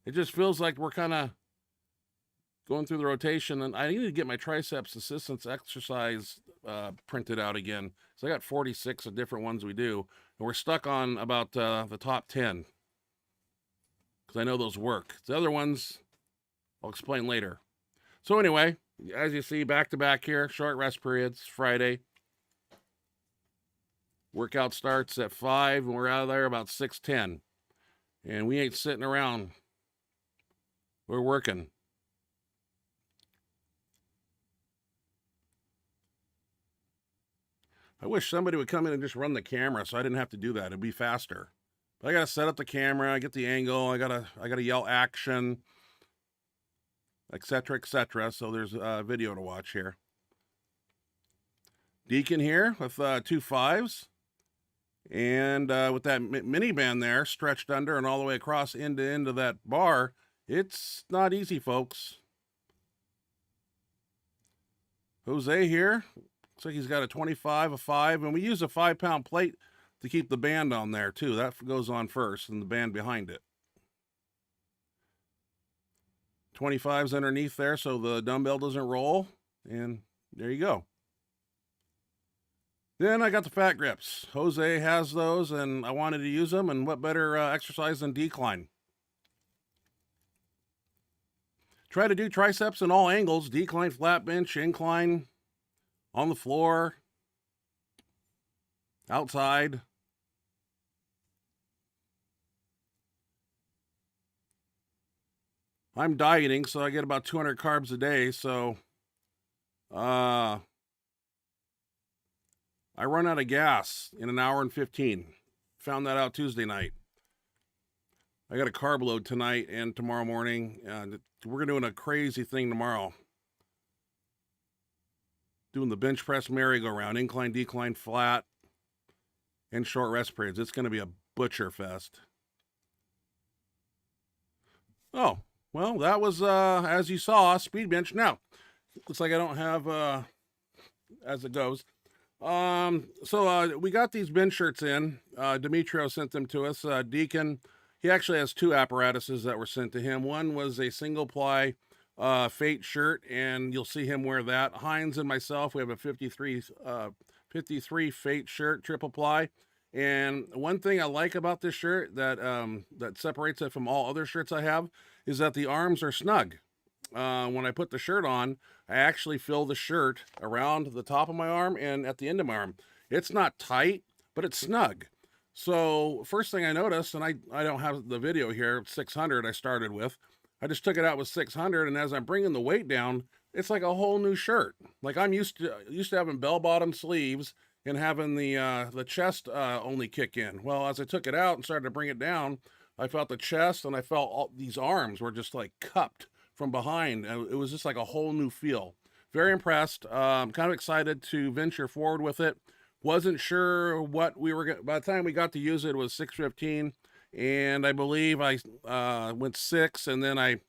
It just feels like we're kind of going through the rotation, and I need to get my triceps assistance exercise printed out again. So I got 46 of different ones we do, and we're stuck on about the top 10 because I know those work. The other ones I'll explain later. So anyway, as you see, back to back here, short rest periods, Friday. Workout starts at 5, and we're out of there about 6:10. And we ain't sitting around. We're working. I wish somebody would come in and just run the camera so I didn't have to do that. It'd be faster. But I gotta set up the camera, I get the angle, I gotta yell action, etc., etc. So there's a video to watch here. Deacon here with 2 5s. And with that mini band there stretched under and all the way across end to end of that bar, it's not easy, folks. Jose here. Looks like he's got a 25, a 5, and we use a 5-pound plate to keep the band on there too. That goes on first and the band behind it. 25's underneath there so the dumbbell doesn't roll, and there you go. Then I got the fat grips. Jose has those and I wanted to use them, and what better exercise than decline. Try to do triceps in all angles, decline, flat bench, incline, on the floor, outside. I'm dieting, so I get about 200 carbs a day, so I run out of gas in an hour and 15. Found that out Tuesday night. I got a carb load tonight and tomorrow morning, and we're doing a crazy thing tomorrow. Doing the bench press merry-go-round, incline, decline, flat, and short rest periods. It's going to be a butcher fest. Oh, well, that was, as you saw, speed bench. Now, looks like I don't have, as it goes. So we got these bench shirts in. Dmytro sent them to us. Deacon, he actually has 2 apparatuses that were sent to him. One was a single-ply Fate shirt, and you'll see him wear that. Hines and myself, we have a 53 Fate shirt, triple ply. And one thing I like about this shirt that that separates it from all other shirts I have is that the arms are snug. When I put the shirt on, I actually fill the shirt around the top of my arm and at the end of my arm. It's not tight, but it's snug. So first thing I noticed, and I don't have the video here, 600 I started with. I just took it out with 600, and as I'm bringing the weight down, it's like a whole new shirt. Like I'm used to having bell-bottom sleeves and having the chest only kick in. Well, as I took it out and started to bring it down, I felt the chest, and I felt all these arms were just like cupped from behind. It was just like a whole new feel. Very impressed. Kind of excited to venture forward with it. Wasn't sure what we were going to, by the time we got to use it, it was 6:15. And I believe I went 6, and then I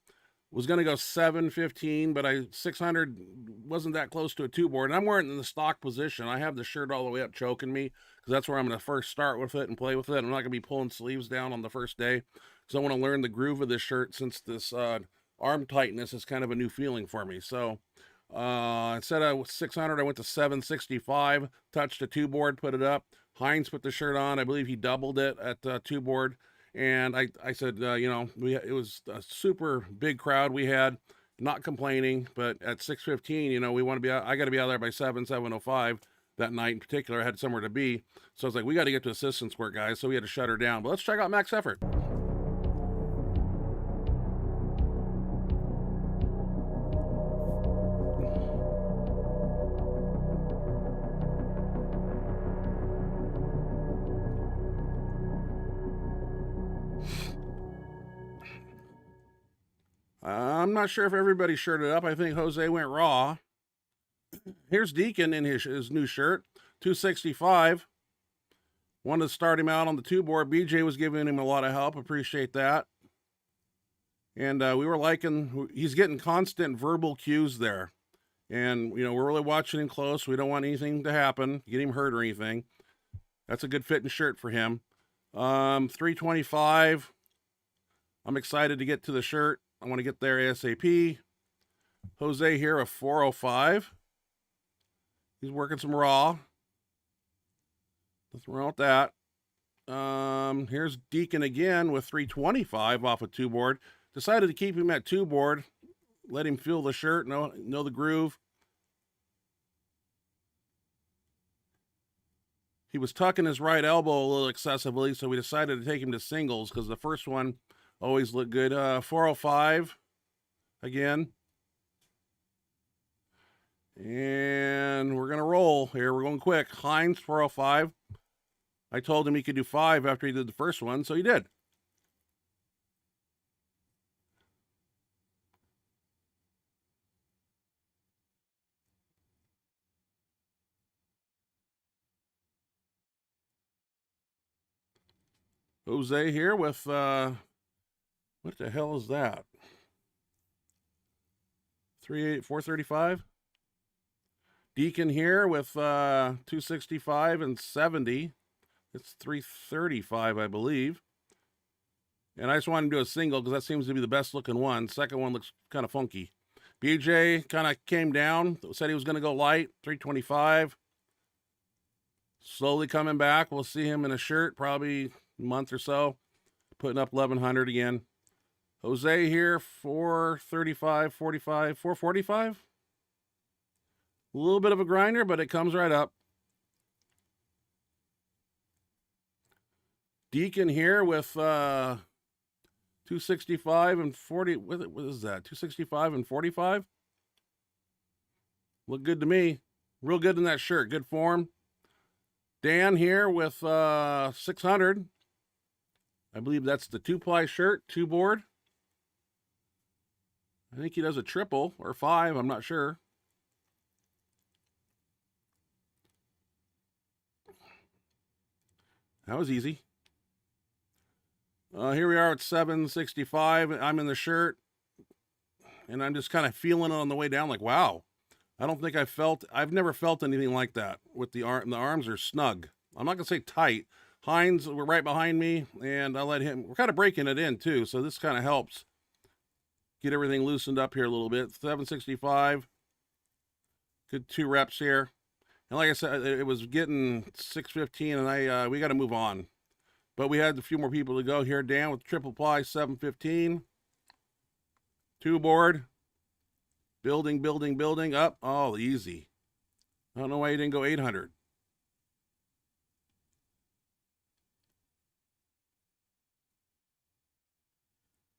was going to go 7:15, but 600 wasn't that close to a 2-board. And I'm wearing it in the stock position. I have the shirt all the way up choking me because that's where I'm going to first start with it and play with it. I'm not going to be pulling sleeves down on the first day because I want to learn the groove of this shirt since this arm tightness is kind of a new feeling for me. So instead of 600, I went to 765, touched a 2-board, put it up. Hines put the shirt on. I believe he doubled it at 2-board. And I said, it was a super big crowd we had, not complaining, but at 6:15, we want to be out. I got to be out there by 7:05 that night in particular. I had somewhere to be. So I was like, we got to get to assistance work, guys. So we had to shut her down. But let's check out max effort. I'm not sure if everybody shirted up. I think Jose went raw. Here's Deacon in his new shirt, 265. Wanted to start him out on the 2-board. BJ was giving him a lot of help. Appreciate that. And we were liking, he's getting constant verbal cues there. And, you know, we're really watching him close. We don't want anything to happen, get him hurt or anything. That's a good fitting shirt for him. 325. I'm excited to get to the shirt. I want to get there ASAP. Jose here, a 405. He's working some raw. Nothing wrong with that. Here's Deacon again with 325 off a 2-board. Decided to keep him at 2-board. Let him feel the shirt, know the groove. He was tucking his right elbow a little excessively, so we decided to take him to singles because the first one always looked good. 405 again. And we're going to roll here. We're going quick. Hines, 405. I told him he could do 5 after he did the first one, so he did. Jose here with, what the hell is that? 435. Deacon here with 265 and 70. It's 335, I believe. And I just wanted to do a single because that seems to be the best looking one. Second one looks kind of funky. BJ kind of came down, said he was going to go light, 325. Slowly coming back. We'll see him in a shirt probably a month or so, putting up 1100 again. Jose here, 435, 45, 445. A little bit of a grinder, but it comes right up. Deacon here with 265 and 40. What is that? 265 and 45. Look good to me. Real good in that shirt. Good form. Dan here with 600. I believe that's the 2-ply shirt, 2-board. I think he does a triple or 5. I'm not sure. That was easy. Here we are at 765. I'm in the shirt, and I'm just kind of feeling it on the way down. Like, wow, I've never felt anything like that. With the arms are snug. I'm not gonna say tight. Hines were right behind me, and I let him. We're kind of breaking it in too, so this kind of helps get everything loosened up here a little bit. 765. Good 2 reps here. And like I said, it was getting 615, and we got to move on. But we had a few more people to go here. Dan with triple ply, 715. 2-board. Building up. Oh, easy. I don't know why you didn't go 800.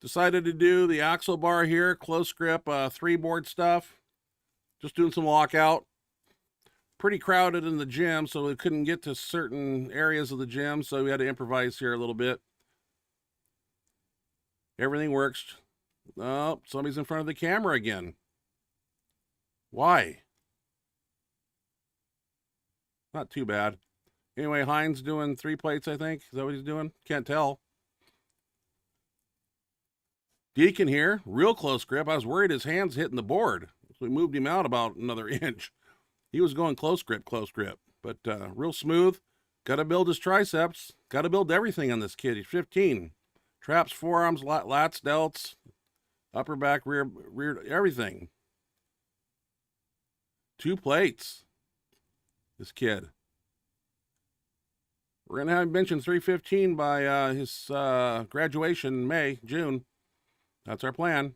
Decided to do the axle bar here, close grip, 3-board stuff. Just doing some lockout. Pretty crowded in the gym, so we couldn't get to certain areas of the gym, so we had to improvise here a little bit. Everything works. Oh, somebody's in front of the camera again. Why? Not too bad. Anyway, Hines doing 3 plates, I think. Is that what he's doing? Can't tell. Deacon here, real close grip. I was worried his hand's hitting the board, so we moved him out about another inch. He was going close grip, but real smooth. Got to build his triceps. Got to build everything on this kid. He's 15. Traps, forearms, lats, delts, upper back, rear, everything. 2 plates. This kid. We're going to have him benching 315 by his graduation in June. That's our plan.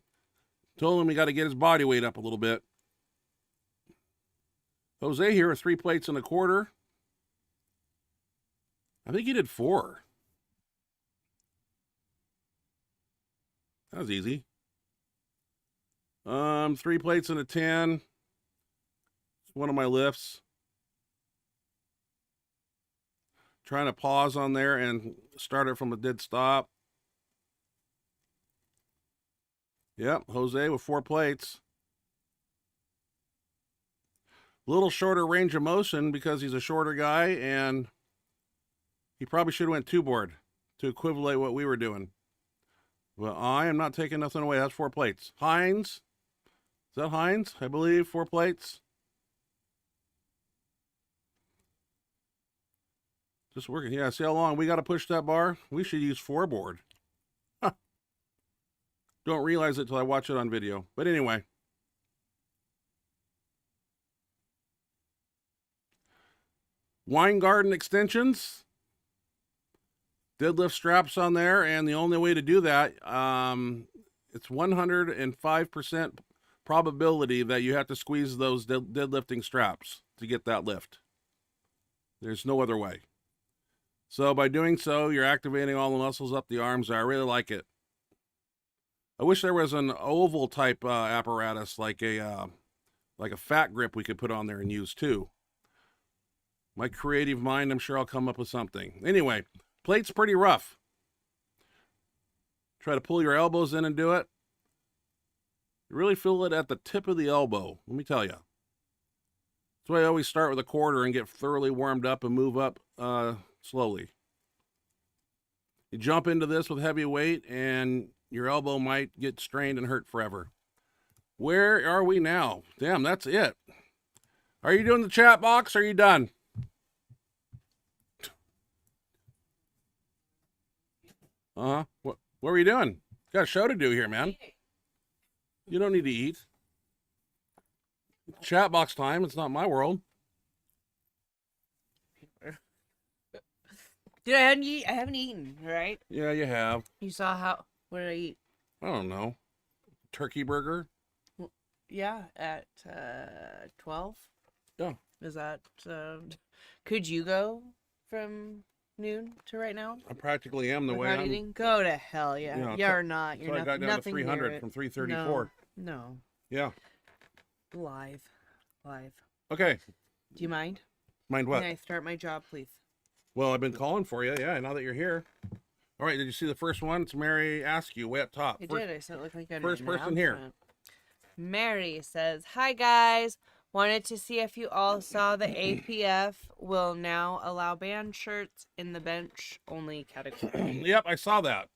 Told him we got to get his body weight up a little bit. Jose here with 3 plates and a quarter. I think he did 4. That was easy. 3 plates and a 10. It's one of my lifts. Trying to pause on there and start it from a dead stop. Yep, Jose with 4 plates. Little shorter range of motion because he's a shorter guy, and he probably should have went 2-board to equivalent what we were doing. Well, I am not taking nothing away. That's 4 plates. Heinz. Is that Heinz? I believe 4 plates. Just working. Yeah, see how long we got to push that bar? We should use 4 board. Huh. Don't realize it till I watch it on video. But anyway. Wine garden extensions. Deadlift straps on there, and the only way to do that, it's 105% probability that you have to squeeze those deadlifting straps to get that lift. There's no other way. So by doing so, you're activating all the muscles up the arms. I really like it. I wish there was an oval type apparatus, like a fat grip we could put on there and use too. My creative mind, I'm sure I'll come up with something. Anyway, plate's pretty rough. Try to pull your elbows in and do it. You really feel it at the tip of the elbow, let me tell you. That's why I always start with a quarter and get thoroughly warmed up and move up slowly. You jump into this with heavy weight and your elbow might get strained and hurt forever. Where are we now? Damn, that's it. Are you doing the chat box or are you done? What were you doing? Got a show to do here, man. You don't need to eat. Chat box time. It's not my world. Dude, I haven't eaten, right? Yeah, you have. You saw how, what did I eat? I don't know. Turkey burger? Yeah, at 12. Yeah. Is that, could you go from noon to right now? I practically am the way without I'm. eating? Go to hell, yeah. Yeah, You're not. You're So I got down to nothing 300 near from it. 334. No. Yeah. Live. Okay. Do you mind? Mind what? Can I start my job, please? Well, I've been calling for you. Yeah, now that you're here. All right, did you see the first one? It's Mary Askew, way up top. I did. I said it looked like an first person here. announcement. Mary says, "Hi guys. Wanted to see if you all saw the APF will now allow band shirts in the bench only category." Yep, I saw that.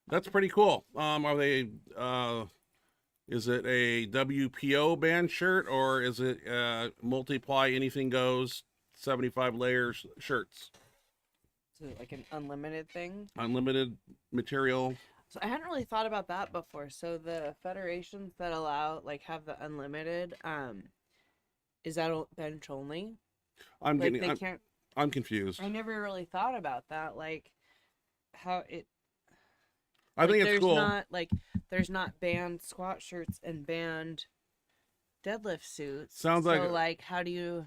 That's pretty cool. Are they? Is it a WPO band shirt or is it multiply anything goes 75 layers shirts? Is it like an unlimited thing? Unlimited material. So I hadn't really thought about that before. So the federations that allow, like, have the unlimited, is that bench only? I'm like, getting. I'm confused. I never really thought about that. Like, how it. I think it's cool. There's not band squat shirts and band deadlift suits. Sounds like how do you?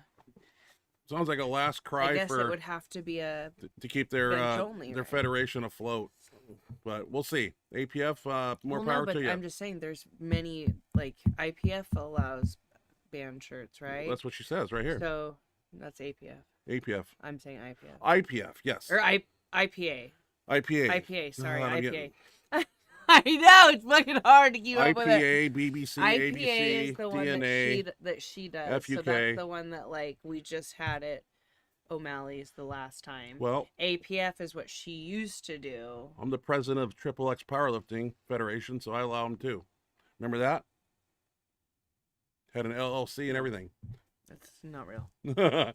Sounds like a last cry I guess for it would have to be a to keep their bench only, their right? federation afloat. But we'll see. APF, more power to you. I'm just saying, there's many, like, IPF allows band shirts, right? That's what she says right here. So that's APF. APF. I'm saying IPF. IPF, yes. Or IPA. IPA. IPA, sorry, I don't IPA. get- I know, it's fucking hard to keep up with it. IPA, BBC, IPA ABC, is the one DNA, that she does. FUK. So that's the one that, like, we just had at O'Malley's the last time. Well, APF is what she used to do. I'm the president of Triple X Powerlifting Federation, so I allow them too. Remember that? Had an LLC and everything. That's not real. All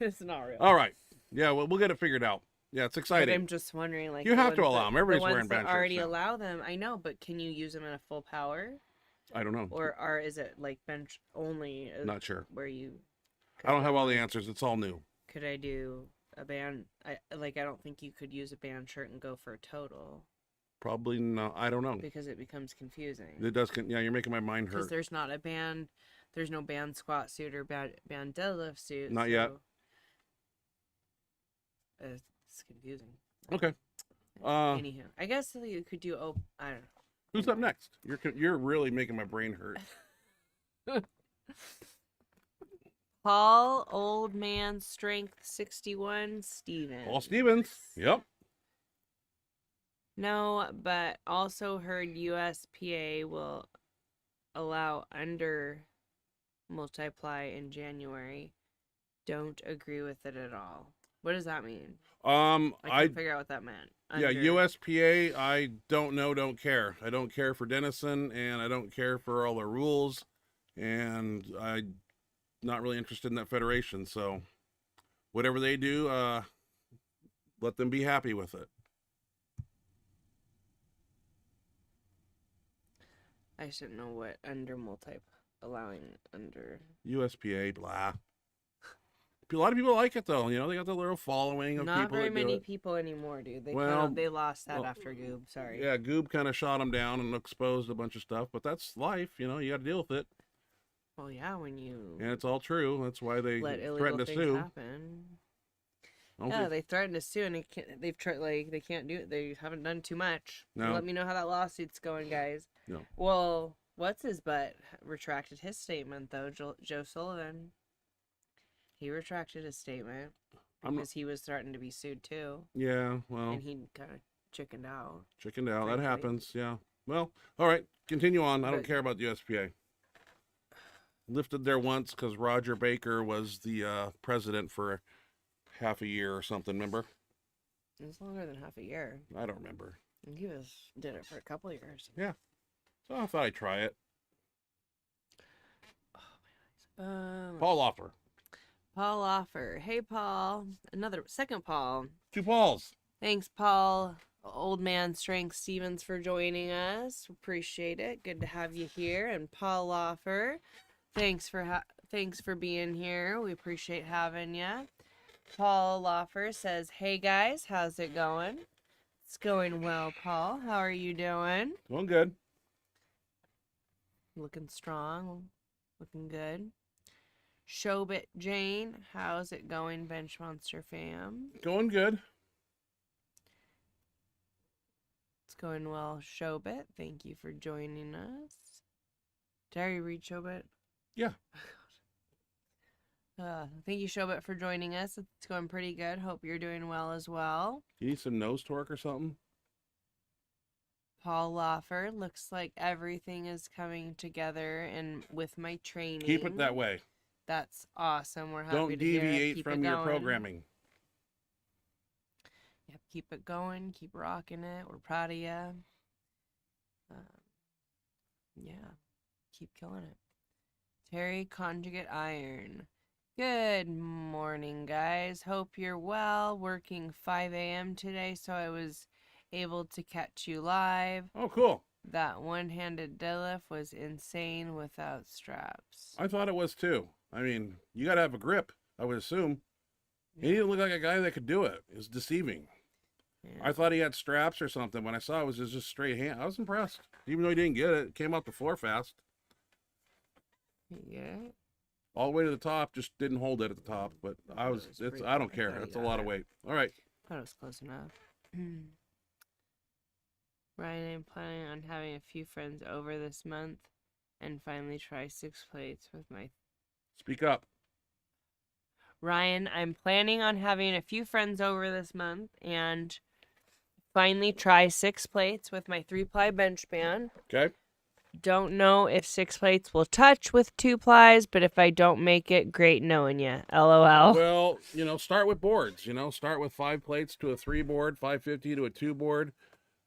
It's not real. right. Yeah, well, we'll get it figured out. Yeah, it's But exciting. I'm just wondering, like, You the have to ones allow that- 'em. Everybody's the ones wearing band that shirts already now. allow them. I know, but can you use them in a full power, I don't know. or is it like bench only? Not sure. Where you? I don't have all the answers. It's all new. Could I do a band? I don't think you could use a band shirt and go for a total Probably not. I don't know. because it becomes confusing. It does. Yeah, you're making my mind Because hurt. there's not a band, there's no band squat suit or band deadlift suit. Not yet. It's confusing. Okay. Anywho, I guess you could do. Oh, I don't know. Who's up next? You're really making my brain hurt. Paul, old man, strength 61, Stevens. Paul Stevens. Yep. No, but also heard USPA will allow under multiply in January. Don't agree with it at all. What does that mean? I I couldn't figure out what that meant. yeah, USPA, I don't care. I don't care for Denison, and I don't care for all the rules, and I'm not really interested in that federation. So whatever they do, let them be happy with it. I just didn't know what under multi allowing under. USPA, blah. A lot of people like it though. You know, they got the little following of Not people very that do many it. people anymore, dude. They Well, they lost that well, after Goob. Sorry. Yeah, Goob kind of shot them down and exposed a bunch of stuff, but that's life. You know, you got to deal with it. Well, yeah, when you And it's all true. That's why they let illegal threatened to things sue. happen. I don't Yeah, think- they threatened to sue, and they've tried. Like they can't do it. They haven't done too much. No. Let me know how that lawsuit's going, guys. No. Well, what's his butt retracted his statement though? Joe Sullivan. He retracted his statement because he was threatened to be sued too, Yeah, well, and he kind of chickened out. chickened out. That frankly. happens. Yeah. Well, all right. Continue on. I don't But- care about the USPA. Lifted there once because Roger Baker was the president for half a year or something. Remember? It was longer than half a year. I don't remember. And he did it for a couple of years. So I thought I'd try it. Paul Paul Offer. Hey, Paul. Second Paul. 2 Pauls. Thanks, Paul. Old Man Strength Stevens for joining us. Appreciate it. Good to have you here. And Paul Offer. Thanks for being here. We appreciate having you. Paul Offer says, "Hey guys, how's it going?" It's going well, Paul. How are you doing? Doing good. Looking strong. Looking good. Showbit Jane, how's it going, Benchmonster fam? Going good. It's going well, Showbit. Thank you for joining us. Did I already read Showbit? Yeah. Thank you, Showbit, for joining us. It's going pretty good. Hope you're doing well as well. You need some nose torque or something? Paul Loffer, looks like everything is coming together and with my training. Keep it that way. That's awesome. We're happy Don't to hear it. deviate Keep from it your going. programming. Yep, keep it going. Keep rocking it. We're proud of you. Yeah, keep killing it. Terry Conjugate Iron. Good morning, guys. Hope you're well. Working 5 a.m. today, so I was able to catch you live. Oh, cool. That one-handed deadlift was insane without straps. I thought it was too. I mean, you got to have a grip, I would assume. He didn't look like a guy that could do it. It was deceiving. Yeah. I thought he had straps or something. When I saw it was just straight hand, I was impressed. Even though he didn't get it, it came off the floor fast. Yeah. All the way to the top, just didn't hold it at the top. But I was, It was I don't pretty- I care. thought he It's a got lot of it. weight. All right. Thought it was close enough. Ryan, I'm planning on having a few friends over this month and finally try 6 plates with my... Speak up. Ryan, I'm planning on having a few friends over this month and finally try 6 plates with my 3-ply bench band. Okay. Don't know if 6 plates will touch with 2 plies, but if I don't make it, great knowing you. LOL. Well, start with boards. Start with 5 plates to a 3 board, 550 to a 2 board,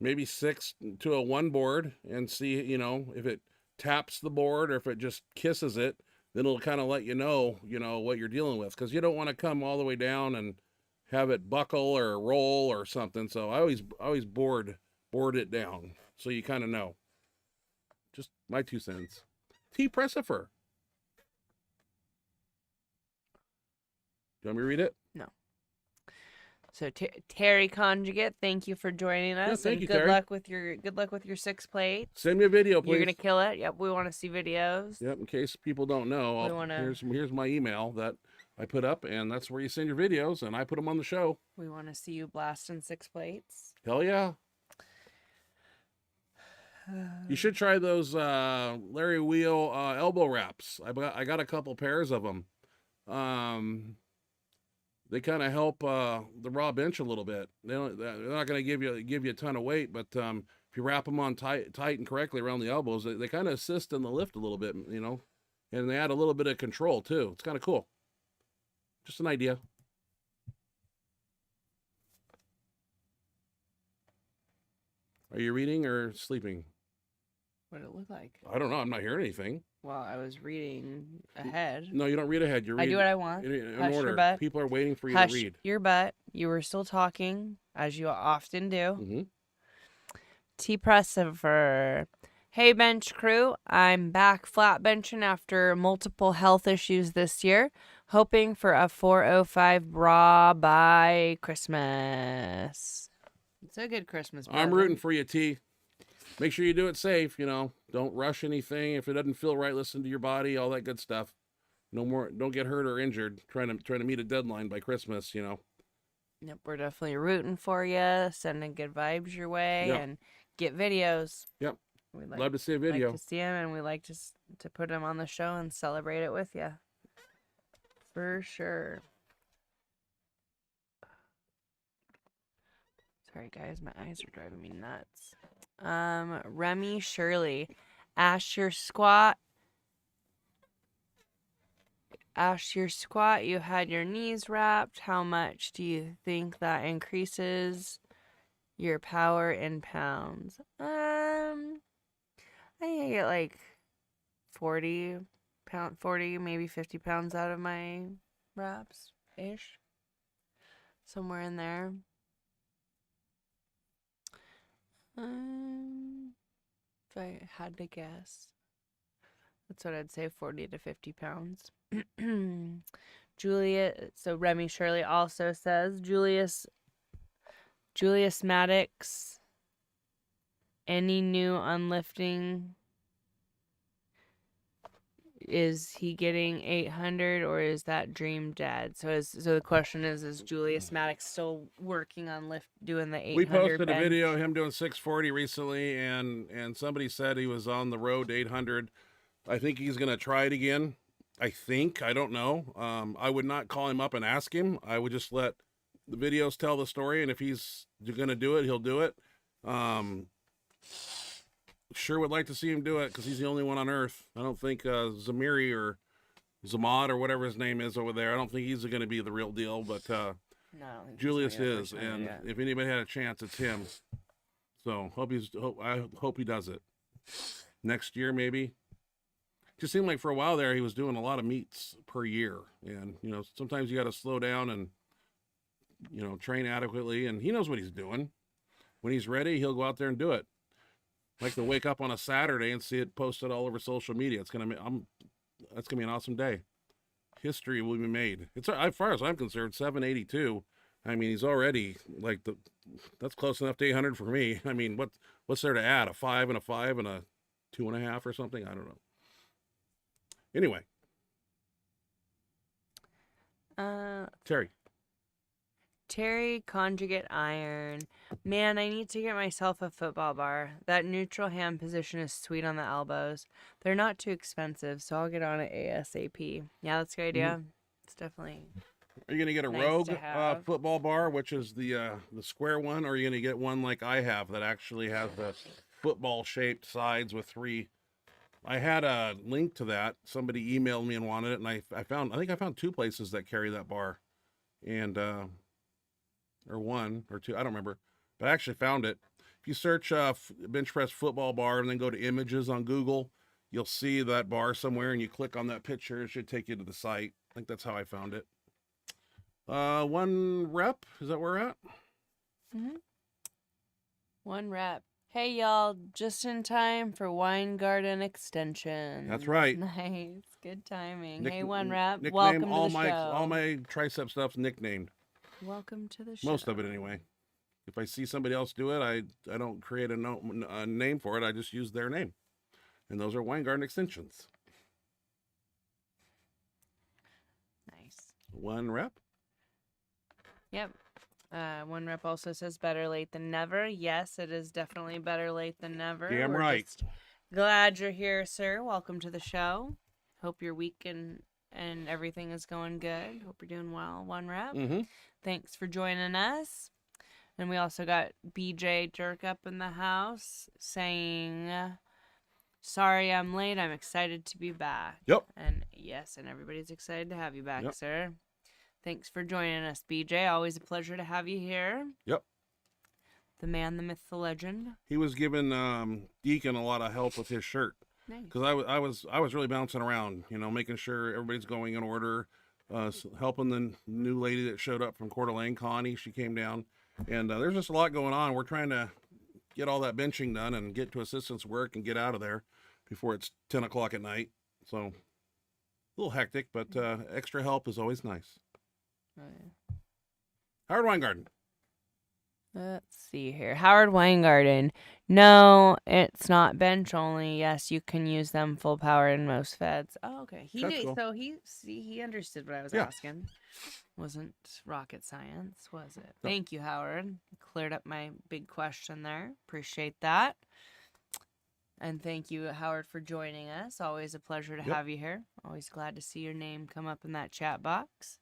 maybe 6 to a 1 board, and see, if it taps the board or if it just kisses it, then it'll kind of let you know what you're dealing with. Because you don't want to come all the way down and have it buckle or roll or something. So I always board it down so you kind of know. Just my 2 cents. T. Pressifer. Do you want me to read it? So Terry Conjugate, thank you for joining us. thank and you, good Terry. luck with your 6 plates. Send me a video, please. You're gonna kill it. Yep, we want to see videos. Yep, in case people don't know, We wanna- here's my email that I put up, and that's where you send your videos, and I put them on the show. We want to see you blasting 6 plates. Hell yeah. You should try those Larry Wheel elbow wraps. I got a couple pairs of them. They kind of help the raw bench a little bit. They're not going to give you a ton of weight, but if you wrap them on tight and correctly around the elbows, they kind of assist in the lift a little bit, and they add a little bit of control too. It's kind of cool. Just an idea. Are you reading or sleeping? What did it look like? I don't know. I'm not hearing anything. Well, I was reading ahead. No, you don't read ahead. You read I do what I want. in Hush order. your butt. People are waiting for you Hush to read. your butt. You were still talking, as you often do. Mm-hmm. T. Pressifer. Hey, bench crew. I'm back flat benching after multiple health issues this year, hoping for a 405 bra by Christmas. It's a good Christmas present. I'm rooting for you, T. Make sure you do it safe. Don't rush anything. If it doesn't feel right, listen to your body. All that good stuff. No more. Don't get hurt or injured trying to meet a deadline by Christmas. Yep, we're definitely rooting for you. Sending good vibes your way and get videos. Yep. We'd Love to see a video. Like to see them, and we like to put them on the show and celebrate it with you. For sure. Sorry, guys, my eyes are driving me nuts. Remy Shirley, Ash your squat. You had your knees wrapped. How much do you think that increases your power in pounds? I think I get like 40, maybe 50 pounds out of my wraps ish. Somewhere in there. If I had to guess, that's what I'd say, 40 to 50 pounds. So Remy Shirley also says, Julius Maddox, any new unlifting? Is he getting 800 or is that dream dead? So the question is Julius Maddox still working on doing the 800? We posted bench? a video of him doing 640 recently, and somebody said he was on the road to 800. I think he's going to try it again. I don't know. I would not call him up and ask him. I would just let the videos tell the story, and if he's going to do it, he'll do it. Sure would like to see him do it because he's the only one on Earth. I don't think Zamiri or Zamad or whatever his name is over there, I don't think he's going to be the real deal, but no, Julius is, and if anybody had a chance, it's him. So I hope he does it next year, maybe. Just seemed like for a while there he was doing a lot of meets per year, and sometimes you got to slow down and train adequately, and he knows what he's doing. When he's ready, he'll go out there and do it. I like to wake up on a Saturday and see it posted all over social media. That's gonna be an awesome day. History will be made. It's, as far as I'm concerned, 782. I mean, he's already that's close enough to 800 for me. I mean, what's there to add? A 5 and a 5 and a 2.5 or something? I don't know. Anyway, Terry Conjugate Iron. Man, I need to get myself a football bar. That neutral hand position is sweet on the elbows. They're not too expensive, so I'll get on it ASAP. Yeah, that's a good idea. It's definitely. Are you gonna get a nice Rogue to have. football bar, which is the square one, or are you gonna get one like I have that actually has the football shaped sides with 3? I had a link to that. Somebody emailed me and wanted it, and I think I found 2 places that carry that bar, and or 1 or 2, I don't remember, but I actually found it. If you search bench press football bar and then go to images on Google, you'll see that bar somewhere, and you click on that picture, it should take you to the site. I think that's how I found it. 1 rep, is that where we're at? 1 rep. Hey y'all, just in time for Wine Garden Extension. That's right. Nice, good timing. Hey, 1 rep. Nickname, Welcome to all the my show. all my tricep stuff's nicknamed. Welcome to the show. Most of it anyway. If I see somebody else do it, I don't create a name for it. I just use their name, and those are Wine Garden extensions. Nice. 1 rep. Yep. 1 rep also says better late than never. Yes, it is definitely better late than never. Damn We're right. just glad you're here, sir. Welcome to the show. Hope your week and everything is going good. Hope you're doing well. 1 rep. Mm-hmm. Thanks for joining us. And we also got BJ Jerk up in the house saying, sorry I'm late. I'm excited to be back. Yep. And yes, and everybody's excited to have you back, Yep. sir. Thanks for joining us, BJ. Always a pleasure to have you here. Yep. The man, the myth, the legend. He was giving Deacon a lot of help with his shirt. Nice. Because I was really bouncing around, making sure everybody's going in order, helping the new lady that showed up from Coeur d'Alene, Connie. She came down, and there's just a lot going on. We're trying to get all that benching done and get to assistance work and get out of there before it's 10 o'clock at night. So a little hectic, but extra help is always nice. Right. Howard Weingarten. Let's see here. Howard Weingarten. No, it's not bench only. Yes, you can use them full power in most feds. Oh, okay. He That's knew, cool. so he understood what I was Yeah. asking. Wasn't rocket science, was it? No. Thank you, Howard. Cleared up my big question there. Appreciate that. And thank you, Howard, for joining us. Always a pleasure to have you here. Always glad to see your name come up in that chat box.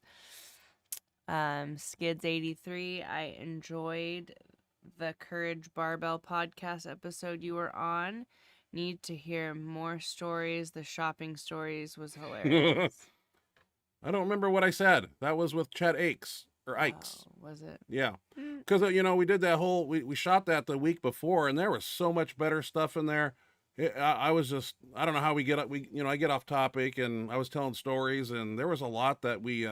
Skids83, I enjoyed the Courage Barbell podcast episode you were on. Need to hear more stories. The shopping stories was hilarious. I don't remember what I said. That was with Chet Aikes or Ikes. Oh, was it? Yeah. Because, we did that whole, we shot that the week before, and there was so much better stuff in there. I was just, I don't know how we get up. I get off topic, and I was telling stories, and there was a lot that we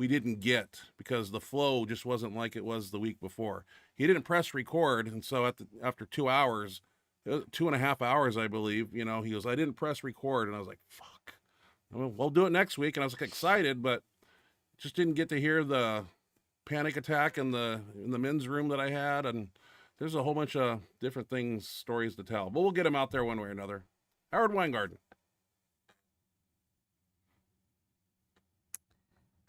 didn't get because the flow just wasn't like it was the week before. He didn't press record, and so after 2 hours, 2.5 hours, I believe, he goes, I didn't press record, and I was like, fuck. We'll do it next week, and I was excited, but just didn't get to hear the panic attack in the men's room that I had, and there's a whole bunch of different stories to tell, but we'll get them out there one way or another. Howard Weingarten.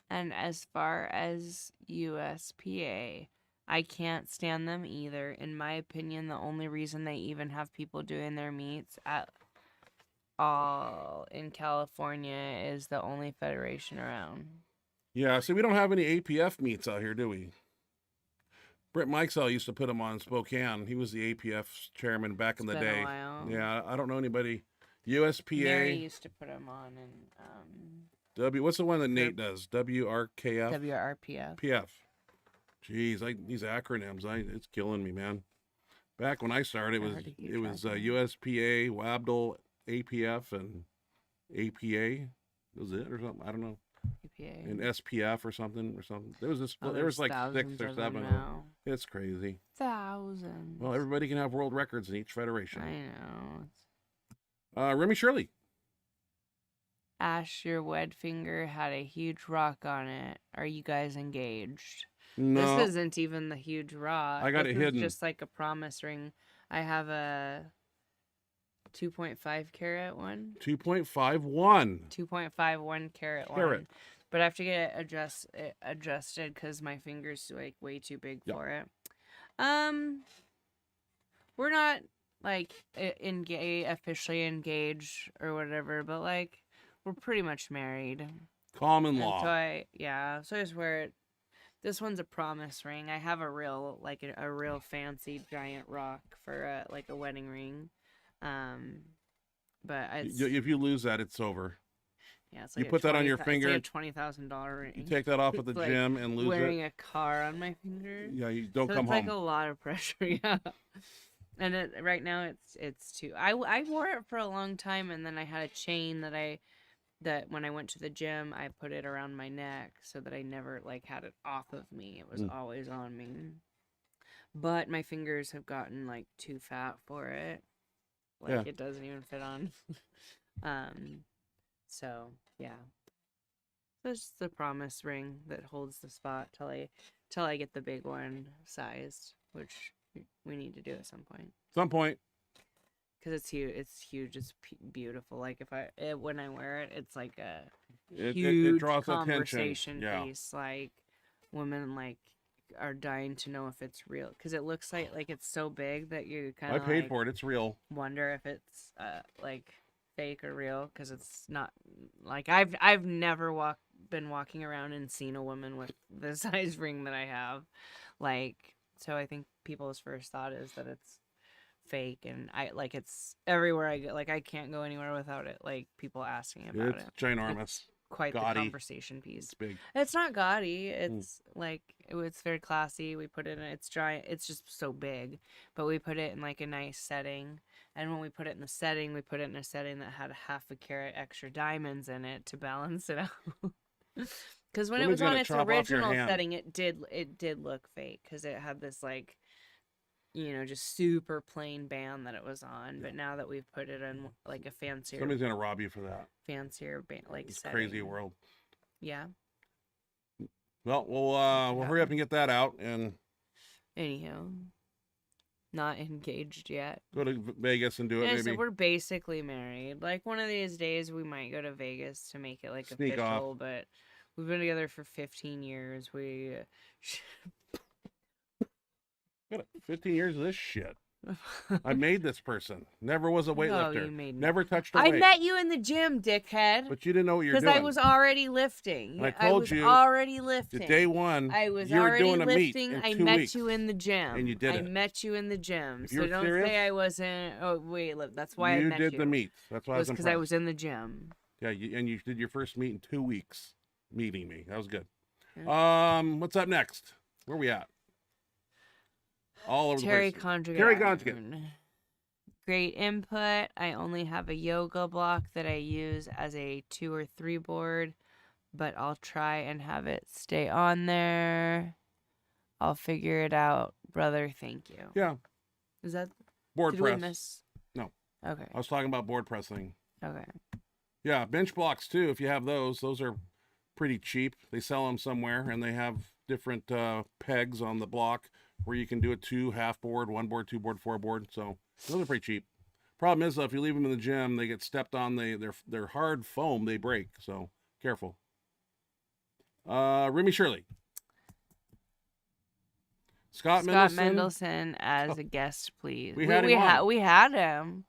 And as far as USPA, I can't stand them either. In my opinion, the only reason they even have people doing their meets at all in California is the only federation around. Yeah, see, we don't have any APF meets out here, do we? Brett Mikesell used to put them on Spokane. He was the APF chairman back in the day. A while. Yeah, I don't know anybody. USPA. Mary used to put them on, and what's the one that Nate does? WRKF? WRPF. PF. Jeez, these acronyms, it's killing me, man. Back when I started, it was USPA, WABDL, APF, and APA. Was it or something? I don't know. APA. And SPF or something. There was like 6 or 7. It's crazy. Thousands. Well, everybody can have world records in each federation. I know. Remy Shirley. Ash, your wed finger had a huge rock on it. Are you guys engaged? No. This isn't even the huge rock. I got it hidden. Just like a promise ring. I have a 2.5 carat one. 2.51. 2.51 carat one. But I have to get it adjusted because my finger's like way too big for it. We're not like officially engaged or whatever, but like we're pretty much married. Common law. So I just wear it. This one's a promise ring. I have a real a real fancy giant rock for like a wedding ring. But if you lose that, it's over. Yeah, it's like you put that on your finger. It's like a $20,000 ring. You take that off at the gym and lose wearing a car on my finger. Yeah, you don't come home. It's like a lot of pressure. Yeah. And right now it's too. I wore it for a long time, and then I had a chain that when I went to the gym, I put it around my neck so that I never had it off of me. It was always on me. But my fingers have gotten too fat for it. It doesn't even fit on. So yeah. So it's the promise ring that holds the spot till I get the big one sized, which we need to do at some point. Because it's huge. It's huge. It's beautiful. When I wear it, it's like a huge it draws conversation attention. piece. Women are dying to know if it's real because it looks like it's so big that you kind of. I paid for it. It's real. Wonder if it's fake or real because it's not. I've never been walking around and seen a woman with the size ring that I have. So I think people's first thought is that it's fake, and it's everywhere I go. I can't go anywhere without it. People asking about it. It's ginormous. quite the Gaudy. conversation piece. It's big. It's not gaudy. It's like it's very classy. We put it in. It's giant. It's just so big, but we put it in like a nice setting. And when we put it in the setting, we put it in a setting that had a half a carat extra diamonds in it to balance it out. Because when it was on its original setting, it did look fake because it had this like, you know, just super plain band that it was on. Yeah. But now that we've put it in like a fancier, somebody's gonna rob you for that. Fancier band, like it's setting. Crazy world. Yeah. Well, we'll hurry up and get that out. And anyhow, not engaged yet. Go to Vegas and do it. Maybe we're basically married. Like one of these days, we might go to Vegas to make it like sneak official. Off. But we've been together for 15 years. We 15 years of this shit. I made this person. Never was a weightlifter. No, you made me. Never touched a weight. I met you in the gym, dickhead. But you didn't know what you were doing. Because I was already lifting. And I told you already lifting. Day one. I was you were already doing lifting. A meet I in 2 met weeks. you in the gym. And you did it. I met you in the gym. If So you're don't serious, say I wasn't. Oh wait, that's why I met you. You did the meet. That's why I was because I was in the gym. Yeah, and you did your first meet in 2 weeks, meeting me. That was good. Yeah. What's up next? Where are we at? All over Terry the place. Conjugate. Terry Conjugate. Great input. I only have a yoga block that I use as a 2 or 3 board, but I'll try and have it stay on there. I'll figure it out, brother. Thank you. Yeah. Is that board did press? We miss? No. Okay. I was talking about board pressing. Okay. Yeah, bench blocks too. If you have those are pretty cheap. They sell them somewhere, and they have different pegs on the block where you can do a 2 half board, 1 board, 2 board, 4 board. So those are pretty cheap. Problem is though, if you leave them in the gym, they get stepped on. They're hard foam. They break. So careful. Remy Shirley. Scott Mendelson as a guest, please. We had him.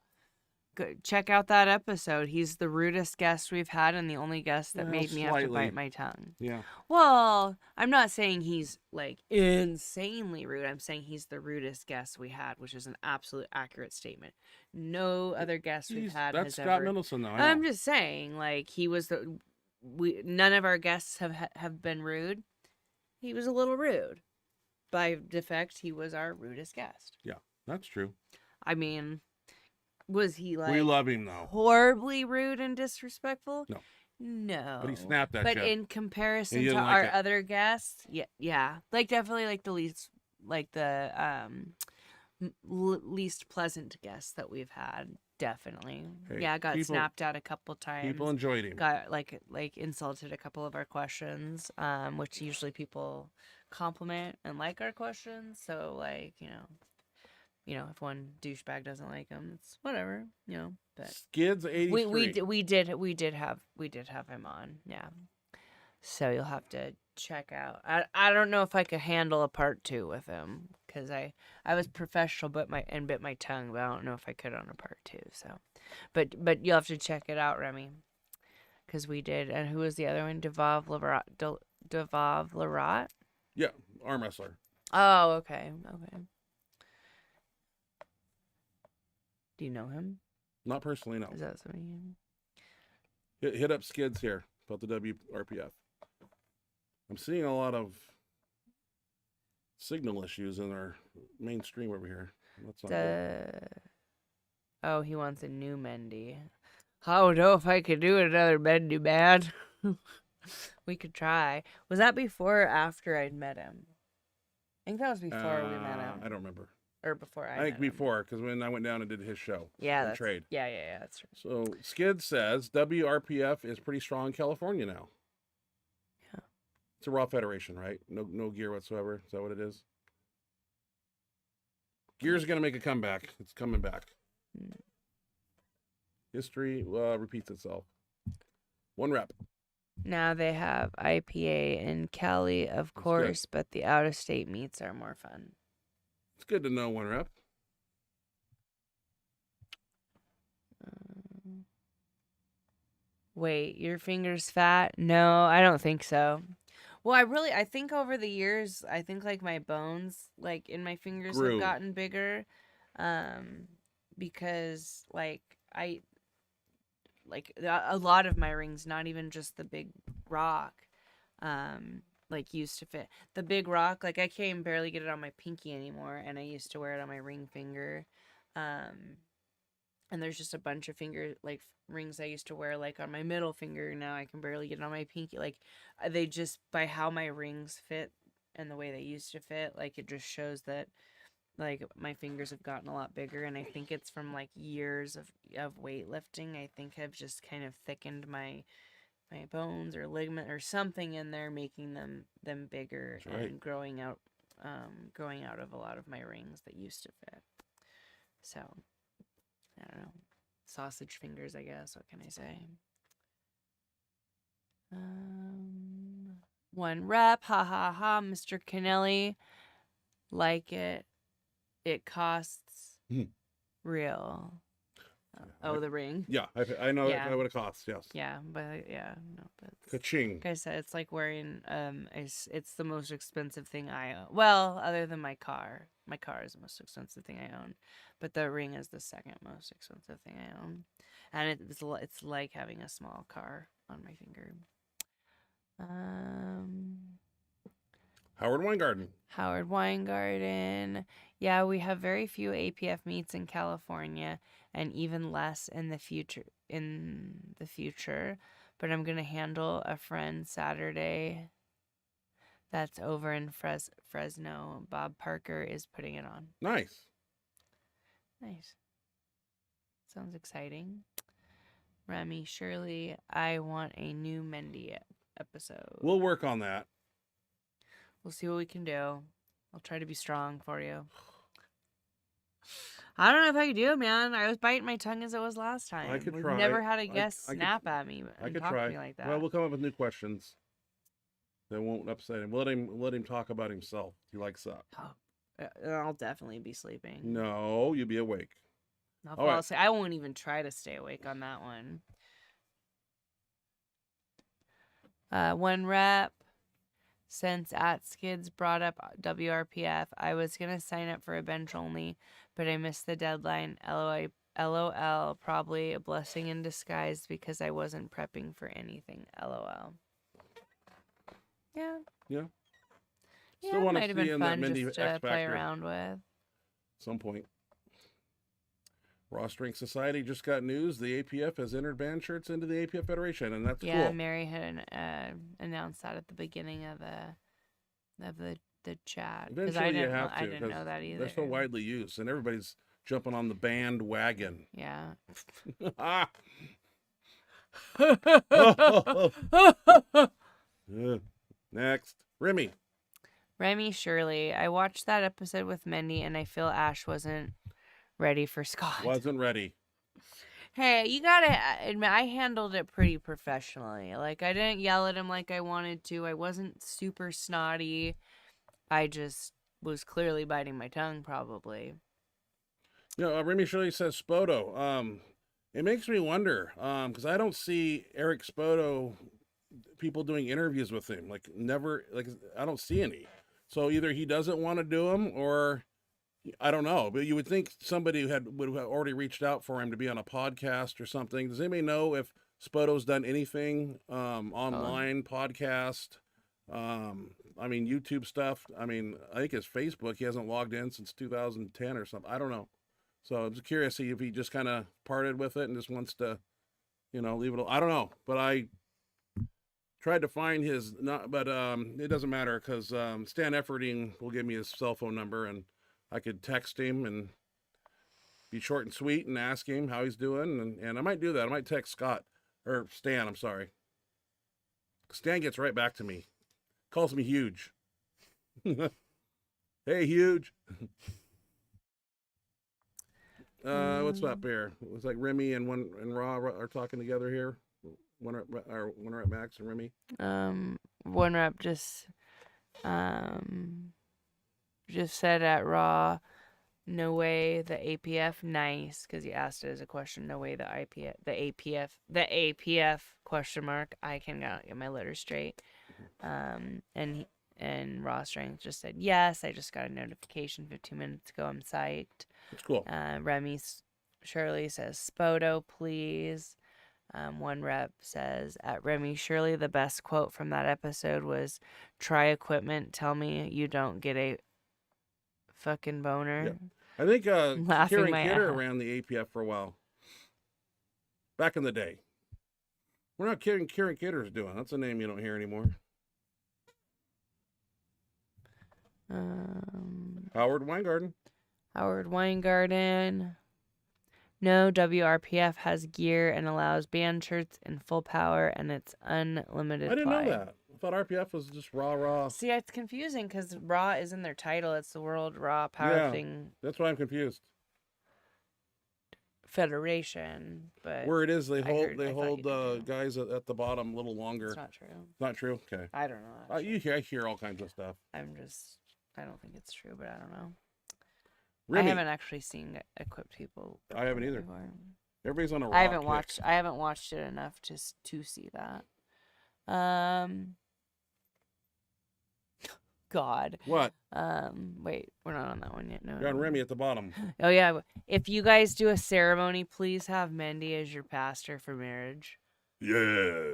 Good. Check out that episode. He's the rudest guest we've had and the only guest that made me have to bite my tongue. Yeah. Well, I'm not saying he's like insanely rude. I'm saying he's the rudest guest we had, which is an absolute accurate statement. No other guest we've had that's has Scott ever. Mendelson, though. I'm just saying, like he was none of our guests have been rude. He was a little rude. By defect, he was our rudest guest. Yeah, that's true. I mean. Was he like we love him though horribly rude and disrespectful? No. But he snapped that But shit. in comparison to our other guests, yeah. Like definitely like the least least pleasant guests that we've had. Definitely. Hey, yeah, got snapped at a couple times. People enjoyed him. Got like insulted a couple of our questions, which usually people compliment and like our questions. So like, you know, if one douchebag doesn't like him, it's whatever, you know. But Skids 83. We did have him on, yeah. So you'll have to check out. I don't know if I could handle a part 2 with him because I was professional, bit my tongue, but I don't know if I could on a part 2. So, but you'll have to check it out, Remy, because we did. And who was the other one? Devav Larat. Yeah, arm wrestler. Oh, okay. Do you know him? Not personally, no. Is that somebody? Hit up Skids here about the WRPF. I'm seeing a lot of signal issues in our mainstream over here. That's not good. Oh, he wants a new Mendy. I don't know if I could do another Mendy bad. We could try. Was that before or after I'd met him? I think that was before we met him. I don't remember. Or before I think before, because when I went down and did his show. Yeah, that's trade. Yeah, that's true. So Skid says WRPF is pretty strong in California now. Yeah. It's a raw federation, right? No gear whatsoever. Is that what it is? Gear's gonna make a comeback. It's coming back. History repeats itself. 1 rep. Now they have IPA in Cali, of course, but the out-of-state meets are more fun. It's good to know 1 rep. Wait, your finger's fat? No, I don't think so. Well, I think over the years, I think like my bones, like in my fingers have gotten bigger, because like like a lot of my rings, not even just the big rock, like used to fit. The big rock, like I can't even barely get it on my pinky anymore, and I used to wear it on my ring finger. And there's just a bunch of rings I used to wear like on my middle finger. Now I can barely get it on my pinky. Like they just, by how my rings fit and the way they used to fit, like it just shows that like my fingers have gotten a lot bigger. And I think it's from like years of weightlifting. I think I've just kind of thickened my bones or ligament or something in there, making them bigger. That's right. And growing out of a lot of my rings that used to fit. So I don't know. Sausage fingers, I guess. What can I say? 1 rep. Ha ha ha. Mr. Kennelly. Like it. It costs real. Oh, the ring. Yeah, I know Yeah. what it costs. Yes. Yeah, but yeah, no, but Ka-ching. like I said, it's like wearing it's the most expensive thing I own. Well, other than my car. My car is the most expensive thing I own, but the ring is the second most expensive thing I own, and it's like having a small car on my finger. Howard Weingarten. Howard Weingarten. Yeah, we have very few APF meets in California, and even less in the future. But I'm gonna handle a friend Saturday. That's over in Fresno. Bob Parker is putting it on. Nice. Nice. Sounds exciting. Remy Shirley, I want a new Mendy episode. We'll work on that. We'll see what we can do. I'll try to be strong for you. I don't know if I could do it, man. I was biting my tongue as it was last time. I could We've try. never had a guest snap at me I and could talk try. to me like that. Well, we'll come up with new questions that won't upset him. Let him talk about himself. He likes that. I'll definitely be sleeping. No, you'll be awake. I'll fall asleep. I won't even try to stay awake on that one. 1 rep. Since @skids brought up WRPF, I was going to sign up for a bench only, but I missed the deadline. LOL. Probably a blessing in disguise because I wasn't prepping for anything. LOL. Yeah. Yeah. Yeah, Still it want might to have see been in that fun Mindy just X to play Factor around with. some point. Raw Strength Society just got news. The APF has entered band shirts into the APF Federation, and that's cool. Yeah, Mary had announced that at the beginning of the chat. Eventually I because didn't know that either. they're so widely used, and everybody's jumping on the bandwagon. Yeah. Next, Remy Shirley. I watched that episode with Mendy, and I feel Ash wasn't ready for Scott. wasn't ready. Hey, you gotta admit, I handled it pretty professionally. Like, I didn't yell at him like I wanted to. I wasn't super snotty. I just was clearly biting my tongue, probably. Yeah, Remy Shirley says Spoto. It makes me wonder, because I don't see Eric Spoto people doing interviews with him. Like, never, like, I don't see any. So either he doesn't want to do them, or I don't know. But you would think somebody would have already reached out for him to be on a podcast or something. Does anybody know if Spoto's done anything online, podcast? I mean, YouTube stuff. I mean, I think his Facebook, he hasn't logged in since 2010 or something. I don't know. So I'm just curious to see if he just kind of parted with it and just wants to, leave it. I don't know. But I tried to find his, but it doesn't matter because Stan Efferding will give me his cell phone number and I could text him and be short and sweet and ask him how he's doing. And I might do that. I might text Stan, I'm sorry. Stan gets right back to me. Calls me Huge. Hey, Huge. What's up here? It was like Remy and Raw are talking together here. One rep Max and Remy. 1 rep just said at Raw, no way the APF nice, because he asked it as a question. No way the APF question mark. I cannot get my letters straight. And Raw Strength just said yes. I just got a notification 15 minutes ago. I'm psyched. That's cool. Remy Shirley says Spoto, please. One rep says, at Remy, surely the best quote from that episode was, try equipment, tell me you don't get a fucking boner. Yeah. I think Laughing Kieran my Kidder ass. ran the APF for a while. Back in the day. We're not kidding. Kieran Kidder's doing. That's a name you don't hear anymore. Howard Weingarten. Howard Weingarten. No, WRPF has gear and allows band shirts in full power, and it's unlimited I didn't ply. know that. I thought RPF was just raw. See, it's confusing because Raw is in their title. It's the World Raw Powerlifting That's why I'm confused. Federation, but Where it is, they I hold heard- I thought you did too. guys at the bottom a little longer. it's not true. Not true. Okay. I don't know. I hear all kinds of stuff. I don't think it's true, but I don't know. Remy, I haven't actually seen equipped people. I haven't either. before. Everybody's on a rock I haven't kick. watched it enough to see that. God. What? Wait, we're not on that one yet. No. You're on Remy at the bottom. Oh yeah. If you guys do a ceremony, please have Mendy as your pastor for marriage. Yeah.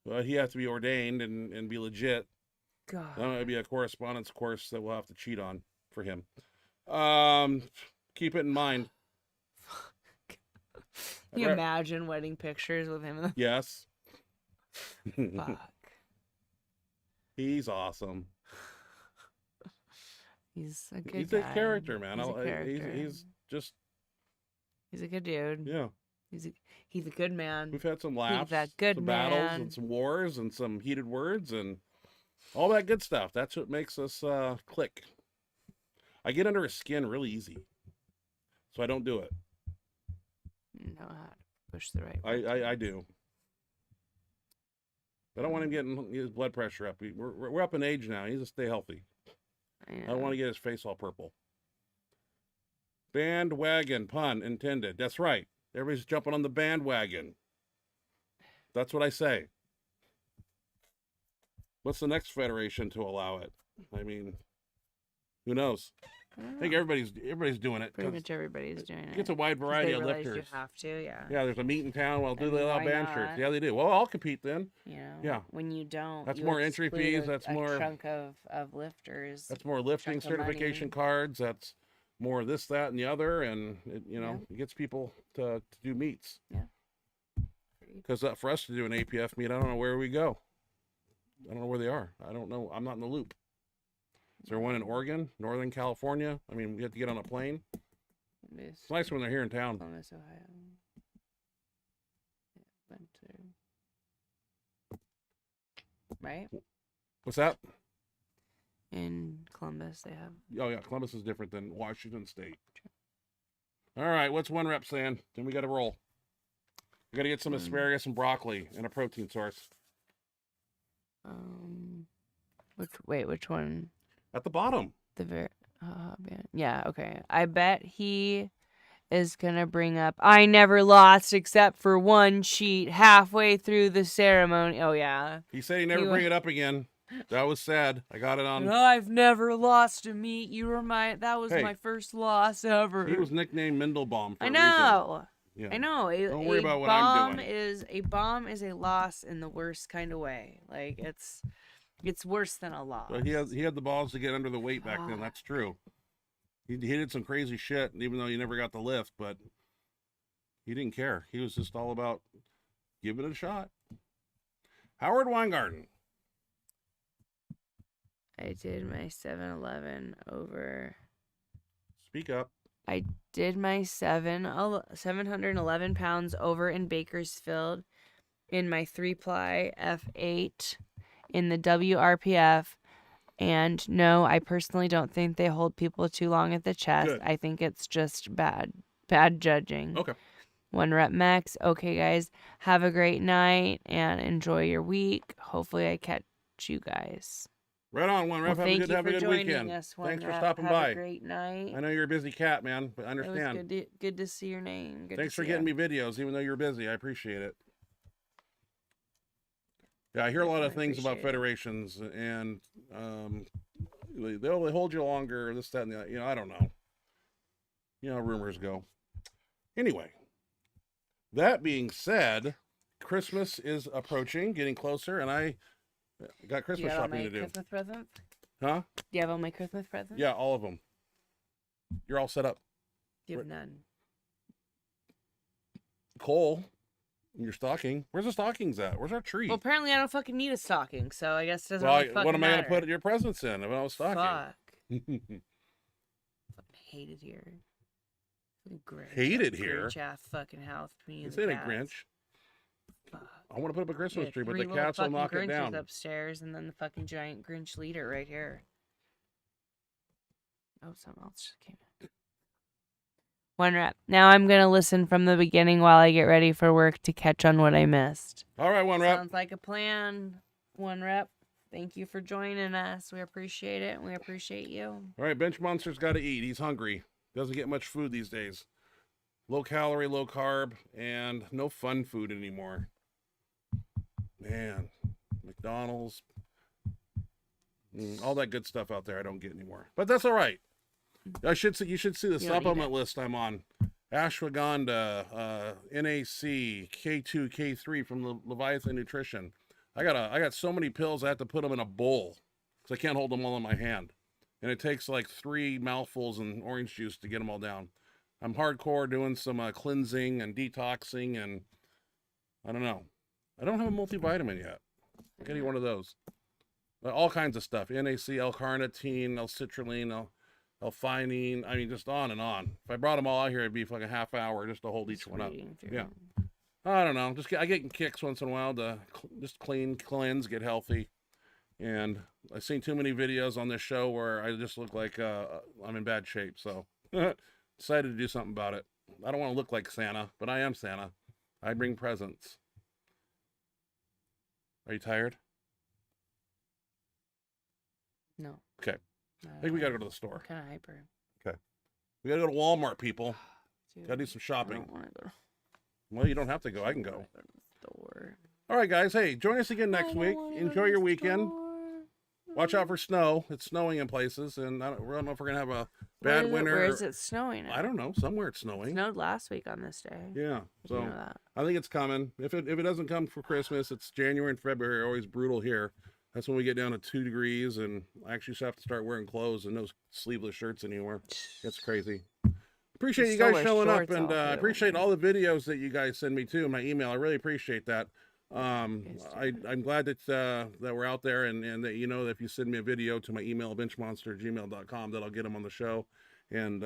Well, he has to be ordained and be legit. God. It'd be a correspondence course that we'll have to cheat on for him. Keep it in mind. Can you imagine wedding pictures with him? Yes. Fuck. He's awesome. He's a good He's guy. a character, man. He's a character. He's just, He's a good dude. yeah. He's a good man. We've had some laughs, a good some battles, man. and some wars, and some heated words, and all that good stuff. That's what makes us click. I get under his skin really easy, so I don't do it. You know how to push the right. I do. I don't want him getting his blood pressure up. We're up in age now. He needs to stay healthy. I don't want to get his face all purple. Bandwagon, pun intended. That's right. Everybody's jumping on the bandwagon. That's what I say. What's the next federation to allow it? I mean, who knows? I think everybody's doing it. Pretty 'cause much everybody's doing it. it's a wide 'Cause variety they of realize lifters. You have to, yeah. Yeah, there's a meet in town. Well, do I they mean, allow why band not? shirts? Yeah, they do. Well, I'll compete then. You know. Yeah. When you don't, That's you more entry exclude fees, a- that's a more- chunk of lifters. That's more lifting chunk of money. certification cards. That's more this, that, and the other, and Yeah. it gets people to do meets. Yeah. Because for us to do an APF meet, I don't know where we go. I don't know where they are. I don't know. I'm not in the loop. Is there one in Oregon, Northern California? I mean, we have to get on a plane. It's nice when they're here in town. Columbus, Ohio. Yeah, went to. Right? What's that? In Columbus, they have. Oh yeah, Columbus is different than Washington State. All right, what's one rep saying? Then we got to roll. We got to get some asparagus and broccoli and a protein source. Which one? At the bottom. The very. Yeah. Okay. I bet he is gonna bring up. I never lost except for one cheat halfway through the ceremony. Oh yeah. He said he never bring it up again. That was sad. I got it on. I've never lost a meet. You were That was my first loss ever. He was nicknamed Mendelbaum. For I a know. reason. Yeah. I know. Don't worry about what I'm doing. A bomb is a loss in the worst kind of way. Like it's worse than a loss. But he had the balls to get under the weight back then. That's true. He did some crazy shit, even though he never got the lift. But he didn't care. He was just all about giving it a shot. Howard Weingarten. I did my 7-Eleven over. Speak up. I did my 711 pounds over in Bakersfield in my 3-ply F8 in the WRPF. And no, I personally don't think they hold people too long at the chest. Good. I think it's just bad judging. Okay. One rep max. Okay, guys, have a great night and enjoy your week. Hopefully I catch you guys. Right on, one rep. Well, have a good weekend. Us, Thanks for Rep. stopping have by. A great night. I know you're a busy cat, man, but I It understand. was good to see your name. Good Thanks to for see getting ya. me videos, even though you're busy. I appreciate it. Yeah, I hear a lot of things about federations, and they'll hold you longer, this, that, and the other. I don't know. Rumors go. Anyway, That being said, Christmas is approaching, getting closer, and I got Do Christmas you have all shopping my to do. Christmas presents? Huh? Do you have all my Christmas presents? Yeah, all of them. You're all set up. You have none. Cole, your stocking. Where's the stockings at? Where's our tree? Well, apparently I don't fucking need a stocking, so I guess it doesn't Well, really fucking what am I matter. going to put your presents in if I was stocking? Fuck. Fucking hate it here. Fucking Grinch. Hate it here? Grinch ass fucking house between you and This the ain't a cats. Grinch. Fuck. I want to put up a Christmas Yeah, tree, but three the little cats will fucking knock it Grinches down. upstairs, and then the fucking giant Grinch leader right here. Oh, something else just came in. One rep. Now I'm gonna listen from the beginning while I get ready for work to catch on what I missed. All right, one rep. Sounds like a plan. One rep. Thank you for joining us. We appreciate it, and we appreciate you. All right, Benchmonster's got to eat. He's hungry. Doesn't get much food these days. Low calorie, low carb, and no fun food anymore. Man, McDonald's, all that good stuff out there I don't get anymore. But that's all right. You should see the You don't eat supplement it. list I'm on. Ashwagandha, NAC, K2, K3 from the Leviathan Nutrition. I got so many pills I have to put them in a bowl because I can't hold them all in my hand. And it takes like 3 mouthfuls and orange juice to get them all down. I'm hardcore doing some cleansing and detoxing, and I don't know. I don't have a multivitamin yet. I gotta eat one of those. All kinds of stuff. NAC, L-carnitine, L-citrulline, L-theanine. I mean, just on and on. If I brought them all out here, it'd be like a half hour just to hold each one up. Reading through Yeah. them. I don't know. I get kicks once in a while to just cleanse, get healthy. And I've seen too many videos on this show where I just look like I'm in bad shape. So decided to do something about it. I don't want to look like Santa, but I am Santa. I bring presents. Are you tired? No. Okay. I think we got to go to the store. Kind of hyper. We got to go to Walmart, people. Dude, Got to do some I shopping. don't want to go. Well, you don't have to go. I can I go. wanna to the store. All right, guys. Hey, join us again next week. Enjoy your weekend. Watch out for snow. It's snowing in places, and I don't know if we're gonna have a bad winter. Where is it snowing? I don't know. Somewhere it's It snowing. snowed last week on this day. Yeah. Did So you know that? I think it's coming. If it doesn't come for Christmas, it's January and February are always brutal here. That's when we get down to 2 degrees, and I actually have to start wearing clothes and no sleeveless shirts anymore. It's crazy. Appreciate You you still guys wear showing up, shorts and all through the appreciate winter. all the videos that you guys send me too in my email. I really appreciate that. I'm glad that that we're out there, and that that if you send me a video to my email benchmonster@gmail.com, that I'll get them on the show, and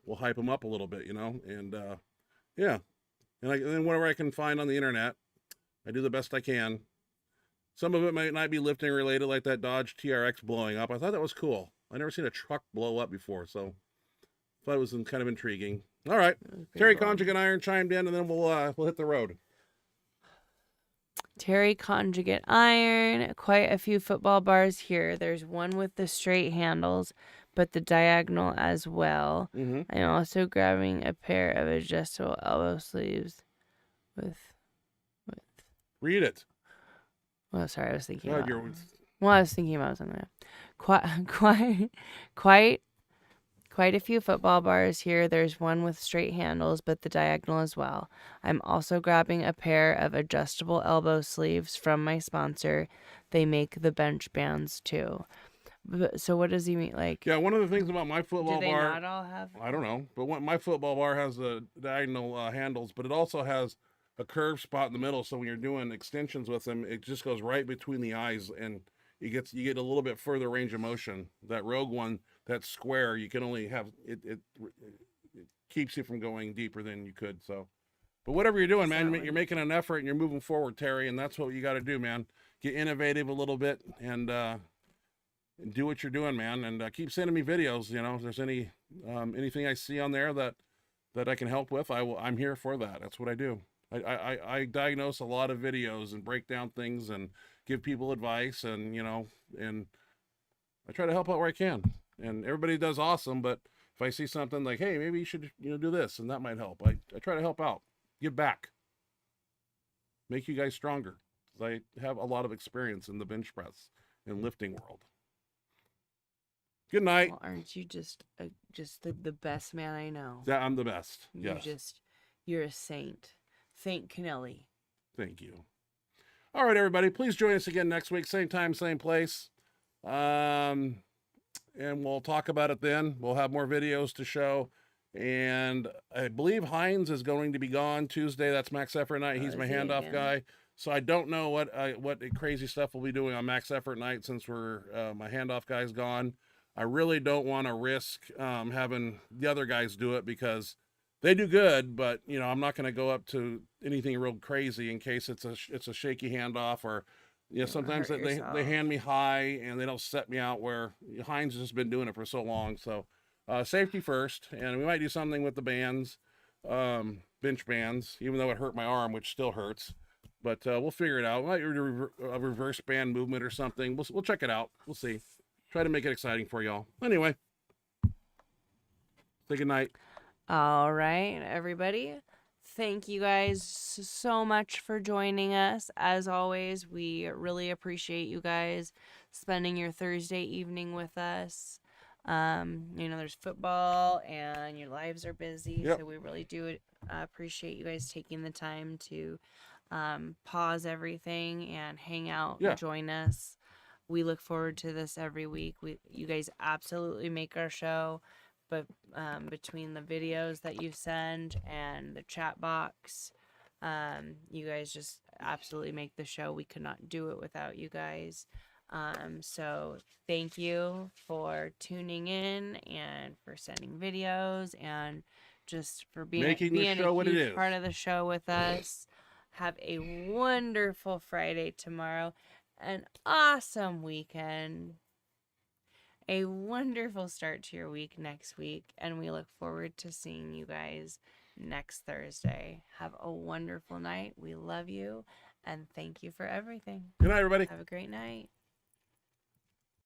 we'll hype them up a little bit, and yeah, and then whatever I can find on the internet, I do the best I can. Some of it might not be lifting related, like that Dodge TRX blowing up. I thought that was cool. I never seen a truck blow up before, so thought it was kind of intriguing. All right, Terry Conjugate Iron chimed in, and then we'll hit the road. Terry Conjugate Iron. Quite a few football bars here. There's one with the straight handles, but the diagonal as well. Mm-hmm. I'm also grabbing a pair of adjustable elbow sleeves with. Read it. Well, sorry, I was thinking. God, About, you're- well, I was thinking about something. Quite a few football bars here. There's one with straight handles, but the diagonal as well. I'm also grabbing a pair of adjustable elbow sleeves from my sponsor. They make the bench bands too. So what does he mean? Like, Yeah, one of the things about my football do they bar, not all have? I don't know, but my football bar has the diagonal handles, but it also has a curved spot in the middle. So when you're doing extensions with them, it just goes right between the eyes, and you get a little bit further range of motion. That Rogue one, that square, you can only have it keeps you from going deeper than you could. So, but whatever you're doing, man, you're making an effort and you're moving forward, Terry, and that's what you got to do, man. Get innovative a little bit and do what you're doing, man, and keep sending me videos. If there's anything I see on there that I can help with, I'm here for that. That's what I do. I diagnose a lot of videos and break down things and give people advice, and and I try to help out where I can. And everybody does awesome, but if I see something like, hey, maybe you should do this, and that might help, I try to help out, give back, make you guys stronger. I have a lot of experience in the bench press and lifting world. Good night. Well, aren't you just the best man I know? Yeah, I'm the best. Yes. You're a saint. thank Kennelly. Thank you. All right, everybody, please join us again next week, same time, same place. And we'll talk about it then. We'll have more videos to show. And I believe Hines is going to be gone Tuesday. That's Max Effort night. He's my handoff guy. So I don't know what crazy stuff we'll be doing on Max Effort night since my handoff guy's gone. I really don't want to risk having the other guys do it because they do good, but you know I'm not going to go up to anything real crazy in case it's a shaky handoff or you know sometimes they hand me high and they don't set me out where Hines has just been doing it for so long. So safety first, and we might do something with the bands, bench bands, even though it hurt my arm, which still hurts. But we'll figure it out. We might do a reverse band movement or something. We'll check it out. We'll see. Try to make it exciting for y'all. Anyway, say good night. All right, everybody. Thank you guys so much for joining us. As always, we really appreciate you guys spending your Thursday evening with us. You know, there's football and your lives are busy. Yep. So we really do appreciate you guys taking the time to pause everything and hang out and join us. We look forward to this every week. You guys absolutely make our show, but between the videos that you send and the chat box, you guys just absolutely make the show. We could not do it without you guys. So thank you for tuning in and for sending videos and just for being a huge part of the show with us. Have a wonderful Friday tomorrow. An awesome weekend, a wonderful start to your week next week, and we look forward to seeing you guys next Thursday. Have a wonderful night. We love you, and thank you for everything. Good night, everybody. Have a great night.